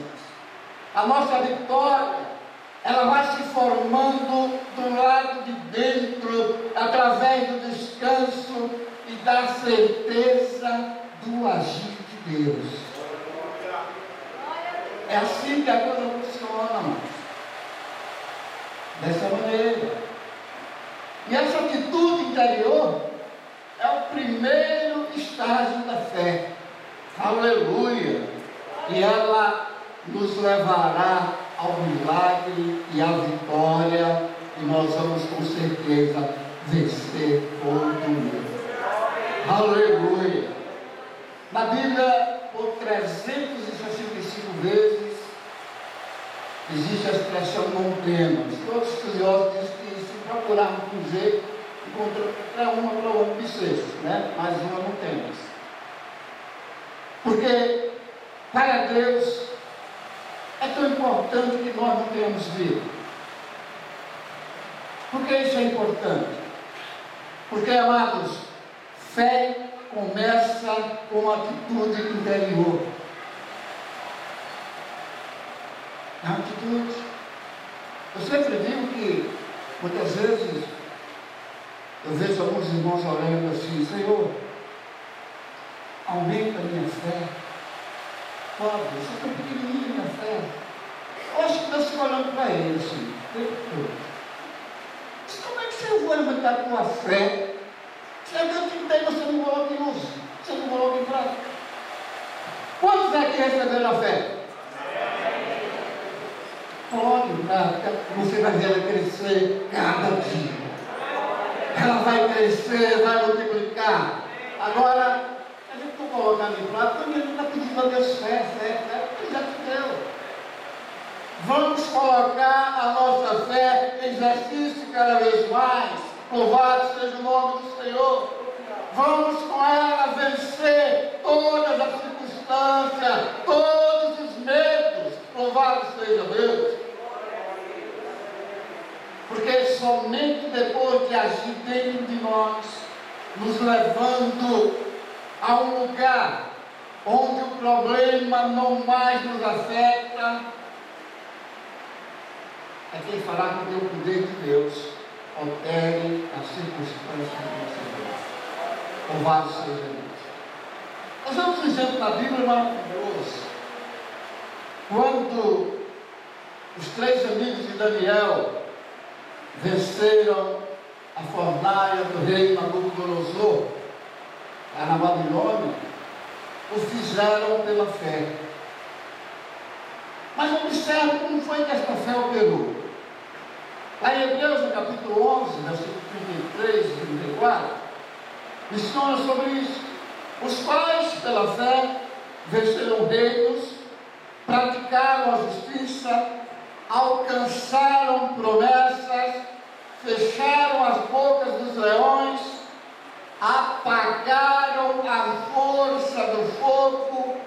a nossa vitória, ela vai se formando do lado de dentro, através do descanso e da certeza do agir de Deus. É assim que a coisa funciona, irmãos. Dessa maneira. E essa atitude interior é o primeiro estágio da fé. Aleluia! E ela nos levará ao milagre e à vitória, e nós vamos com certeza vencer todo mundo. Aleluia! Na Bíblia, por 365 vezes, existe a expressão não temas. Todos os estudiosos dizem que se procurarmos com jeito, encontra uma para o outro bissexto, né? Mas uma não temas. Porque para Deus é tão importante que nós não tenhamos medo. Por que isso é importante? Porque, amados, fé começa com uma atitude interior. É uma atitude. Eu sempre digo que, muitas vezes, eu vejo alguns irmãos orando assim: Senhor, aumenta a minha fé. Pode, eu sou tão pequenininho minha fé. Eu acho que Deus está olhando para ele assim, o tempo todo. Mas como é que você vai aumentar a tua fé? Se é Deus que tem, você não coloca em uso, você não coloca em prática. Quantos é que receberam a fé? Coloque em prática, você vai ver ela crescer cada dia. Ela vai crescer, vai multiplicar. Agora, a gente não colocando em prática, porque a gente está pedindo a Deus fé, Ele já te deu. Vamos colocar a nossa fé em exercício cada vez mais. Louvado seja o nome do Senhor. Vamos com ela vencer todas as circunstâncias, todos os medos. Louvado seja Deus. Porque somente depois de agir dentro de nós, nos levando a um lugar onde o problema não mais nos afeta, é quem fará com que o poder de Deus altere as circunstâncias da nossa vida. Louvado seja Deus. Nós vemos um exemplo na Bíblia maravilhoso. Quando os 3 amigos de Daniel venceram a fornalha do rei Nabucodonosor, lá na Babilônia, o fizeram pela fé. Mas observe como foi que esta fé operou. Lá em Hebreus, no capítulo 11, versículo 33 e 34, menciona sobre isso. Os quais, pela fé, venceram reinos, praticaram a justiça, alcançaram promessas, fecharam as bocas dos leões, apagaram a força do fogo,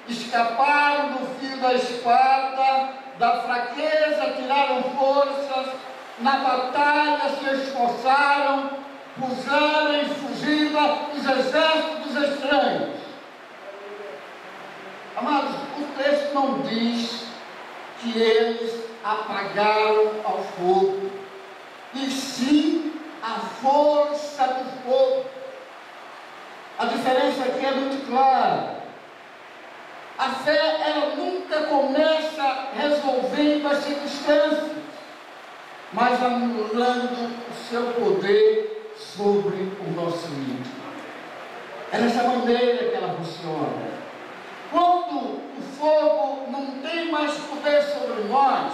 escaparam do fio da espada, da fraqueza tiraram forças, na batalha se esforçaram, puseram em fugida os exércitos estranhos. Amados, o texto não diz que eles apagaram ao fogo, e sim a força do fogo. A diferença aqui é muito clara. A fé, ela nunca começa resolvendo as circunstâncias, mas anulando o seu poder sobre o nosso íntimo. É dessa maneira que ela funciona. Quando o fogo não tem mais poder sobre nós,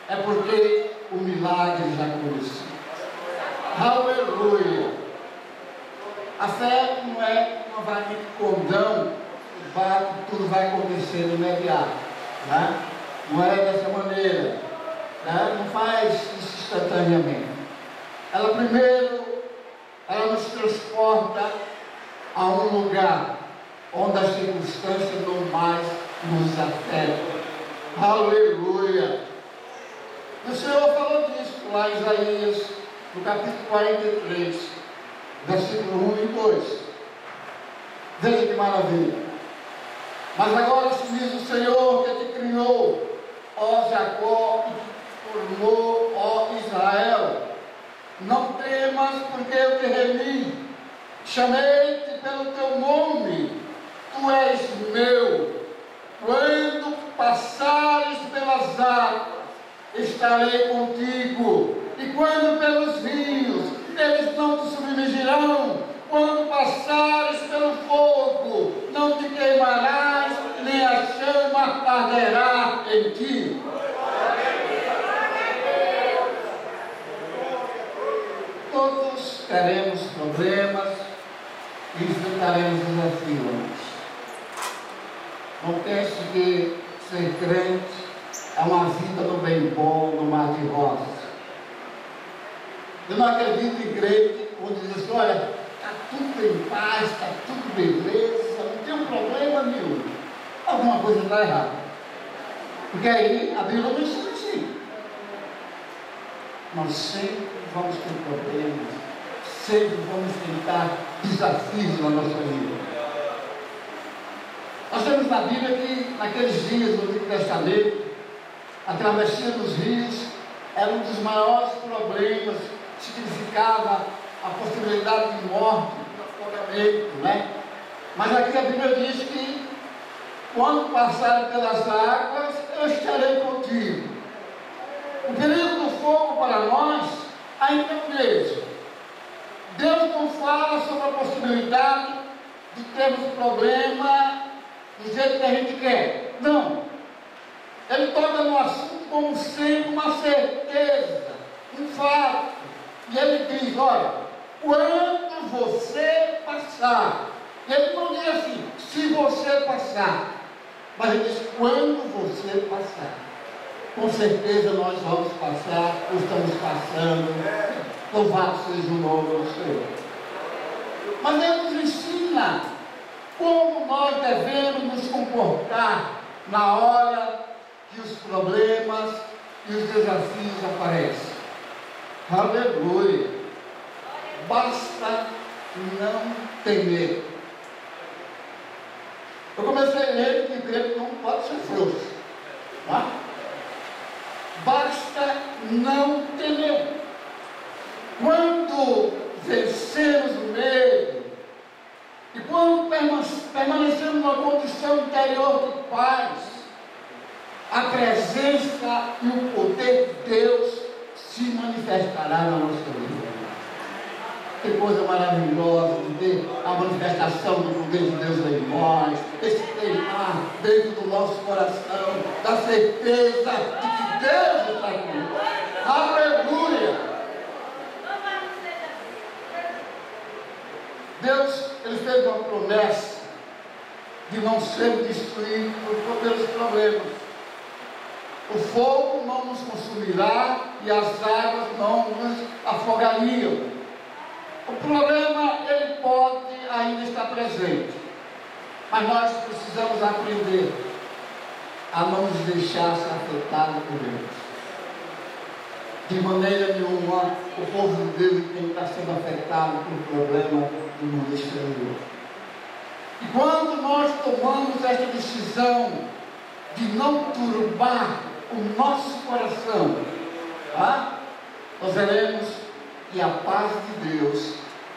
é porque o milagre já aconteceu. Aleluia! A fé não é uma varinha de condão, tudo vai acontecer no imediato, né? Não é dessa maneira, né? Não faz isso instantaneamente. Ela primeiro, ela nos transporta a um lugar onde as circunstâncias não mais nos afetam. Aleluia! O Senhor falou disso lá em Isaías, no capítulo 43, versículo 1 e 2. Veja que maravilha. Mas agora se diz o Senhor que te criou, ó Jacó, e te formou, ó Israel. Não temas, porque eu te remi. Chamei-te pelo teu nome. Tu és meu. Quando passares pelas águas, estarei contigo. E quando pelos rios, eles não te submergirão. Quando passares pelo fogo, não te queimarás, nem a chama arderá em ti. Todos teremos problemas e enfrentaremos desafios. Não pense que ser crente é uma vida no bem bom, no mar de rosas. Eu não acredito em crente onde diz assim, olha, está tudo em paz, está tudo beleza, não tem um problema nenhum. Alguma coisa está errada. Porque aí a Bíblia não ensina assim. Nós sempre vamos ter problemas, sempre vamos enfrentar desafios na nossa vida. Nós temos na Bíblia que naqueles dias do Antigo Testamento, a travessia dos rios era um dos maiores problemas, significava a possibilidade de morte, de afogamento, né? Mas aqui a Bíblia diz que quando passarem pelas águas, eu estarei contigo. O perigo do fogo para nós ainda é o mesmo. Deus não fala sobre a possibilidade de termos problema do jeito que a gente quer. Não. Ele toca no assunto como sendo uma certeza, um fato. E ele diz, olha, quando você passar. Ele não diz assim, se você passar. Mas ele diz, quando você passar. Com certeza nós vamos passar, ou estamos passando. Louvado seja o nome do Senhor. Mas ele nos ensina como nós devemos nos comportar na hora que os problemas e os desafios aparecem. Aleluia! Basta não temer. Eu comecei a ler que o crente não pode ser frouxo. Tá? Basta não temer. Quando vencermos o medo, e quando permanecemos numa condição interior de paz, a presença e o poder de Deus se manifestará na nossa vida. Que coisa maravilhosa de ter a manifestação do poder de Deus em nós, esse queimar dentro do nosso coração, da certeza de que Deus está aqui. Aleluia! Deus, Ele fez uma promessa de não ser destruído pelos problemas. O fogo não nos consumirá e as águas não nos afogariam. O problema, ele pode ainda estar presente, mas nós precisamos aprender a não nos deixar ser afetados por ele. De maneira nenhuma, o povo de Deus tem que estar sendo afetado por problema do mundo exterior. E quando nós tomamos esta decisão de não turbar o nosso coração, tá? Nós veremos que a paz de Deus,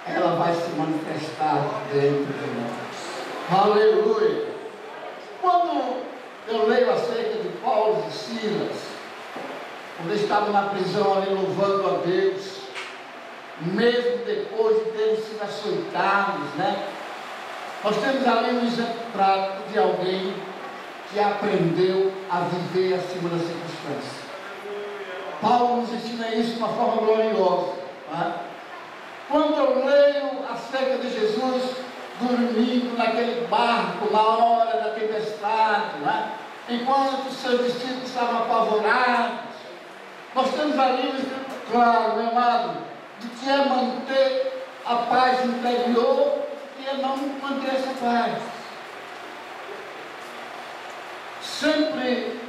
ela vai se manifestar dentro de nós. Aleluia! Quando eu leio acerca de Paulo e Silas, quando eles estavam na prisão ali louvando a Deus, mesmo depois de terem sido açoitados, né? Nós temos ali um exemplo prático de alguém que aprendeu a viver acima das circunstâncias. Paulo nos ensina isso de uma forma gloriosa. Tá? Quando eu leio acerca de Jesus dormindo naquele barco na hora da tempestade, né? Enquanto os seus discípulos estavam apavorados, nós temos ali um exemplo claro, meu amado, de que é manter a paz interior e é não manter essa paz. Sempre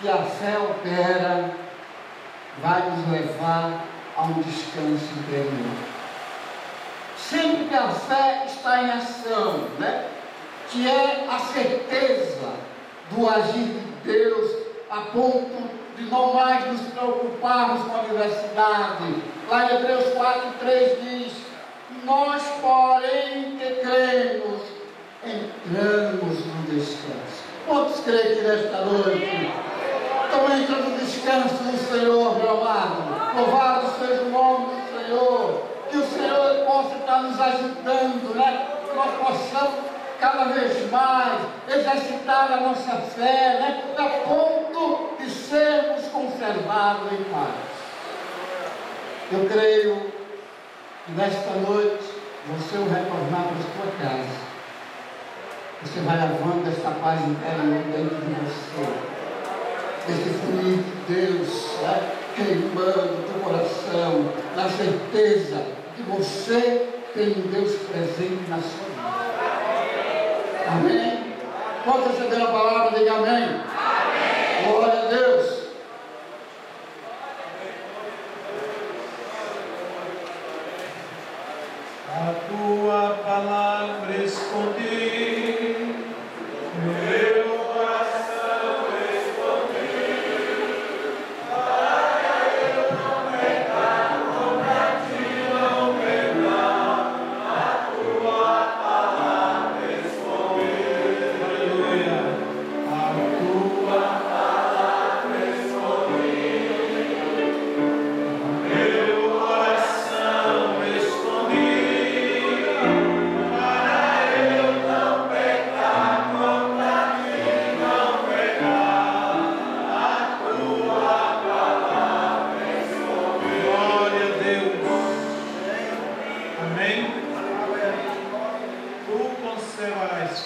que a fé opera, vai nos levar a um descanso interior. Sempre que a fé está em ação, né? Que é a certeza do agir de Deus, a ponto de não mais nos preocuparmos com a adversidade. Lá em Hebreus 4:3 diz: nós, porém, que cremos, entramos no descanso. Quantos creem que nesta noite estão entrando no descanso do Senhor, meu amado? Louvado seja o nome do Senhor. Que o Senhor possa estar nos ajudando, né? Que nós possamos cada vez mais exercitar a nossa fé, né? A ponto de sermos conservados em paz. Eu creio que nesta noite, você ao retornar para a sua casa, você vai lavando esta paz interior dentro de você. Esse fluir de Deus, né? Queimando o teu coração, na certeza que você tem um Deus presente na sua vida. Amém? Pode receber a palavra, diga amém. Amém. Glória a Deus. A tua palavra escondi, no meu coração escondi, para eu não pecar, contra ti não pecar. A tua palavra escondi, aleluia. A tua palavra escondi, no meu coração escondi.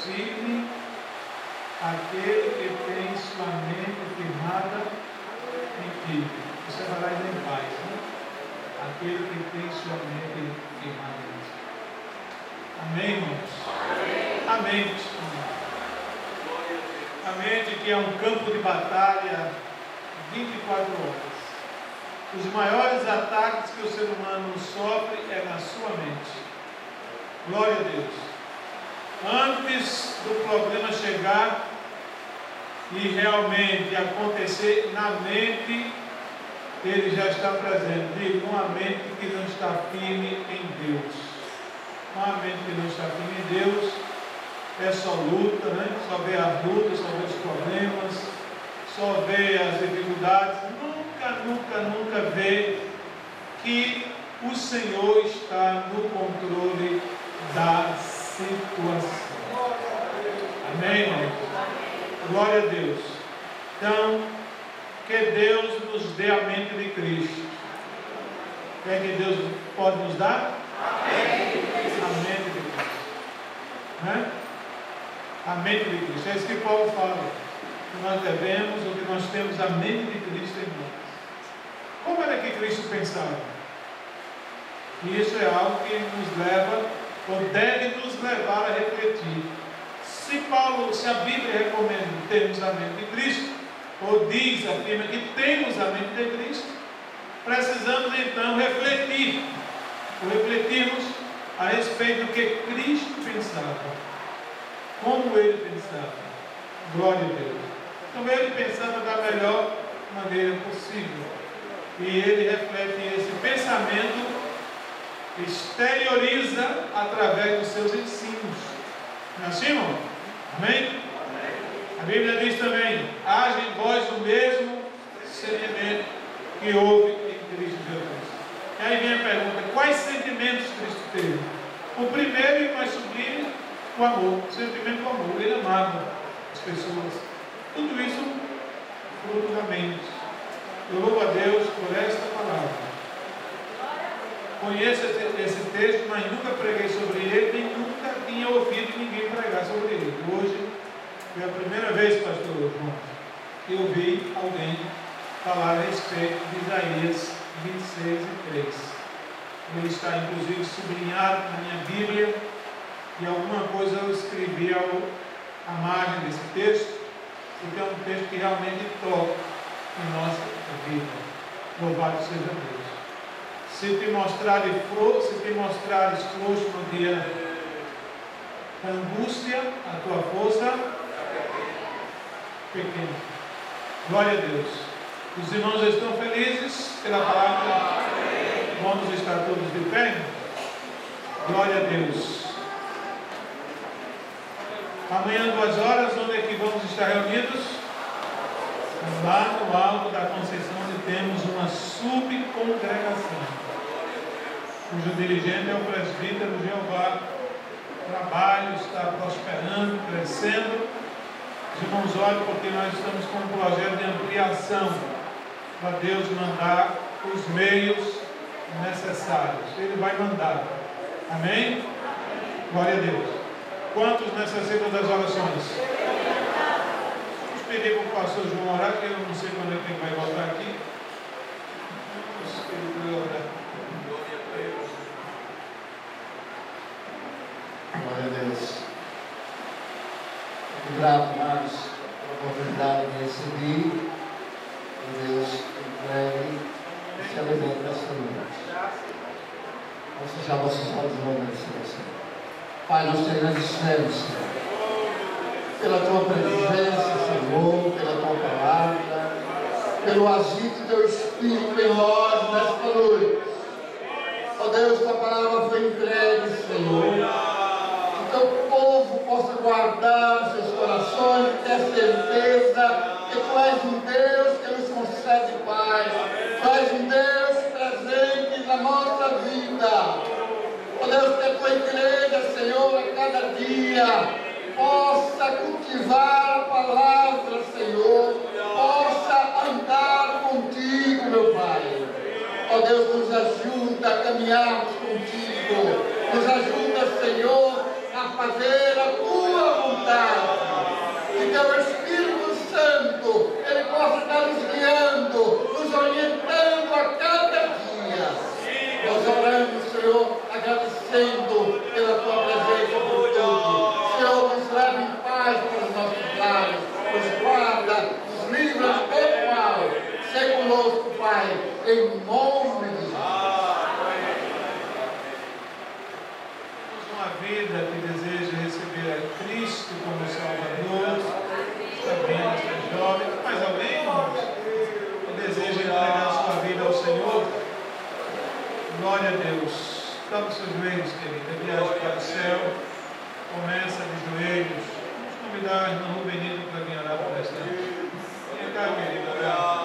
Firme aquele que tem sua mente firmada em ti. Você vai em paz, né? Aquele que tem sua mente firmada em ti. Amém, irmãos? A mente. A mente que é um campo de batalha 24 horas. Os maiores ataques que o ser humano sofre é na sua mente. Glória a Deus. Antes do problema chegar e realmente acontecer na mente, ele já está presente. Digo, uma mente que não está firme em Deus. Uma mente que não está firme em Deus é só luta, né? Só vê as lutas, só vê os problemas, só vê as dificuldades. Nunca vê que o Senhor está no controle da situação. Amém, irmãos? Glória a Deus. Então, que Deus nos dê a mente de Cristo. O que é que Deus pode nos dar? Amém. A mente de Cristo. Né? A mente de Cristo. É isso que Paulo fala. Que nós devemos, ou que nós temos a mente de Cristo em nós. Como era que Cristo pensava? E isso é algo que nos leva, ou deve nos levar a refletir. Se a Bíblia recomenda termos a mente de Cristo, ou diz, afirma que temos a mente de Cristo, precisamos então refletir, ou refletirmos a respeito do que Cristo pensava, como ele pensava. Glória a Deus. Então ele pensava da melhor maneira possível, e ele reflete esse pensamento, exterioriza através dos seus ensinos. Não é assim, irmão? Amém? A Bíblia diz também: haja em vós o mesmo sentimento que houve em Cristo Jesus. E aí vem a pergunta: quais sentimentos Cristo teve? O primeiro e mais sublime, o amor. O sentimento do amor. Ele amava as pessoas. Tudo isso fruto da mente. Eu louvo a Deus por esta palavra. Conheço esse texto, mas nunca preguei sobre ele, nem nunca tinha ouvido ninguém pregar sobre ele. Hoje foi a primeira vez, pastor João, que eu ouvi alguém falar a respeito de Isaías 26:3. Ele está inclusive sublinhado na minha Bíblia, e alguma coisa eu escrevi à margem desse texto, porque é um texto que realmente toca em nossa vida. Louvado seja Deus. Se te mostrares frouxo no dia da angústia, a tua força pequena. Glória a Deus. Os irmãos estão felizes pela palavra? Vamos estar todos de pé? Glória a Deus. Amanhã, 2 horas, onde é que vamos estar reunidos? Lá no alto da Conceição, onde temos uma subcongregação, cujo dirigente é o presbítero Jeová. O trabalho está prosperando, crescendo. Os irmãos, olhem, porque nós estamos com um projeto de ampliação para Deus mandar os meios necessários. Ele vai mandar. Amém? Glória a Deus. Quantos necessitam das orações? Vamos pedir para o pastor João orar, que eu não sei quando ele vai voltar aqui. Vamos pedir para ele orar. Glória a Deus. Muito grato, amados, pela oportunidade de receber que Deus entregue esse alimento desta noite. Vamos fechar nossos olhos e vamos agradecer ao Senhor. Pai, nós te agradecemos, Senhor, pela tua presença, Senhor, pela tua palavra, pelo agir do teu Espírito em nós nesta noite. Ó Deus, tua palavra foi entregue, Senhor. Que teu povo possa guardar os seus corações e ter certeza que tu és um Deus que nos concede paz. Tu és um Deus presente na nossa vida. Ó Deus, que a tua igreja, Senhor, a cada dia possa cultivar a palavra, Senhor, possa andar contigo, meu Pai. Ó Deus, nos ajuda a caminharmos contigo, nos ajuda, Senhor, a fazer a tua vontade. Que teu Espírito Santo, ele possa estar nos guiando, nos orientando a cada dia. Nós oramos, Senhor, agradecendo pela tua presença por tudo. Senhor, nos leva em paz para os nossos lares, nos guarda, nos livra de todo mal. Seja conosco, Pai, em nome de Jesus. Temos uma vida que deseja receber a Cristo como Salvador. Está vendo esta jovem? Mais alguém, irmãos? Que deseja entregar sua vida ao Senhor? Glória a Deus. Toque os seus joelhos, querido. A viagem para o céu começa de joelhos. Vamos convidar a irmã Rubenito para vir orar por esta. Venha cá, querido, orar.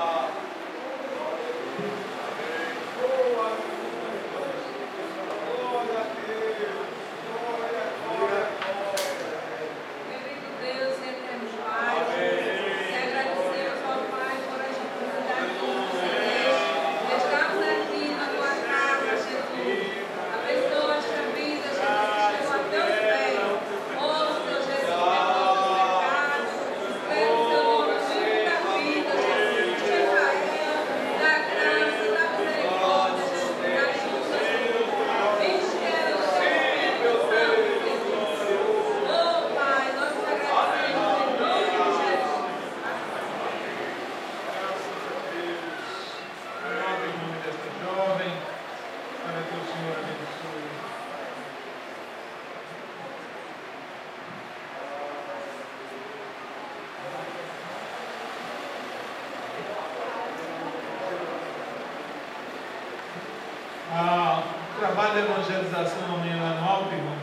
O trabalho de evangelização amanhã lá no Alto, irmão,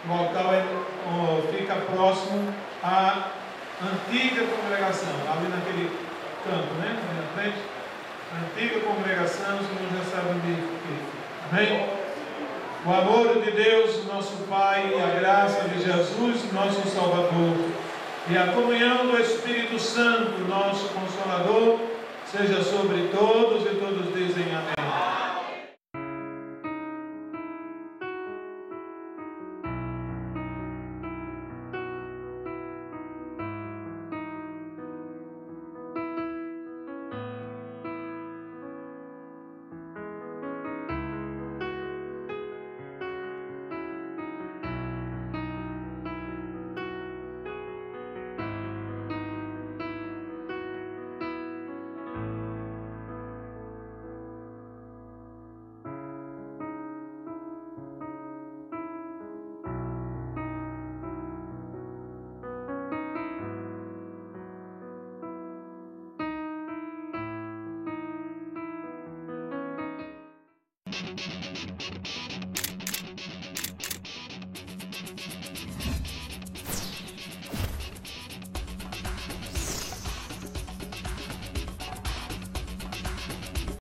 o local fica próximo à antiga congregação, ali naquele canto, né? Ali na frente, a antiga congregação, os irmãos já sabem onde fica. Amém? O amor de Deus, nosso Pai, a graça de Jesus, nosso Salvador, e a comunhão do Espírito Santo, nosso Consolador, seja sobre todos e todos dizem amém.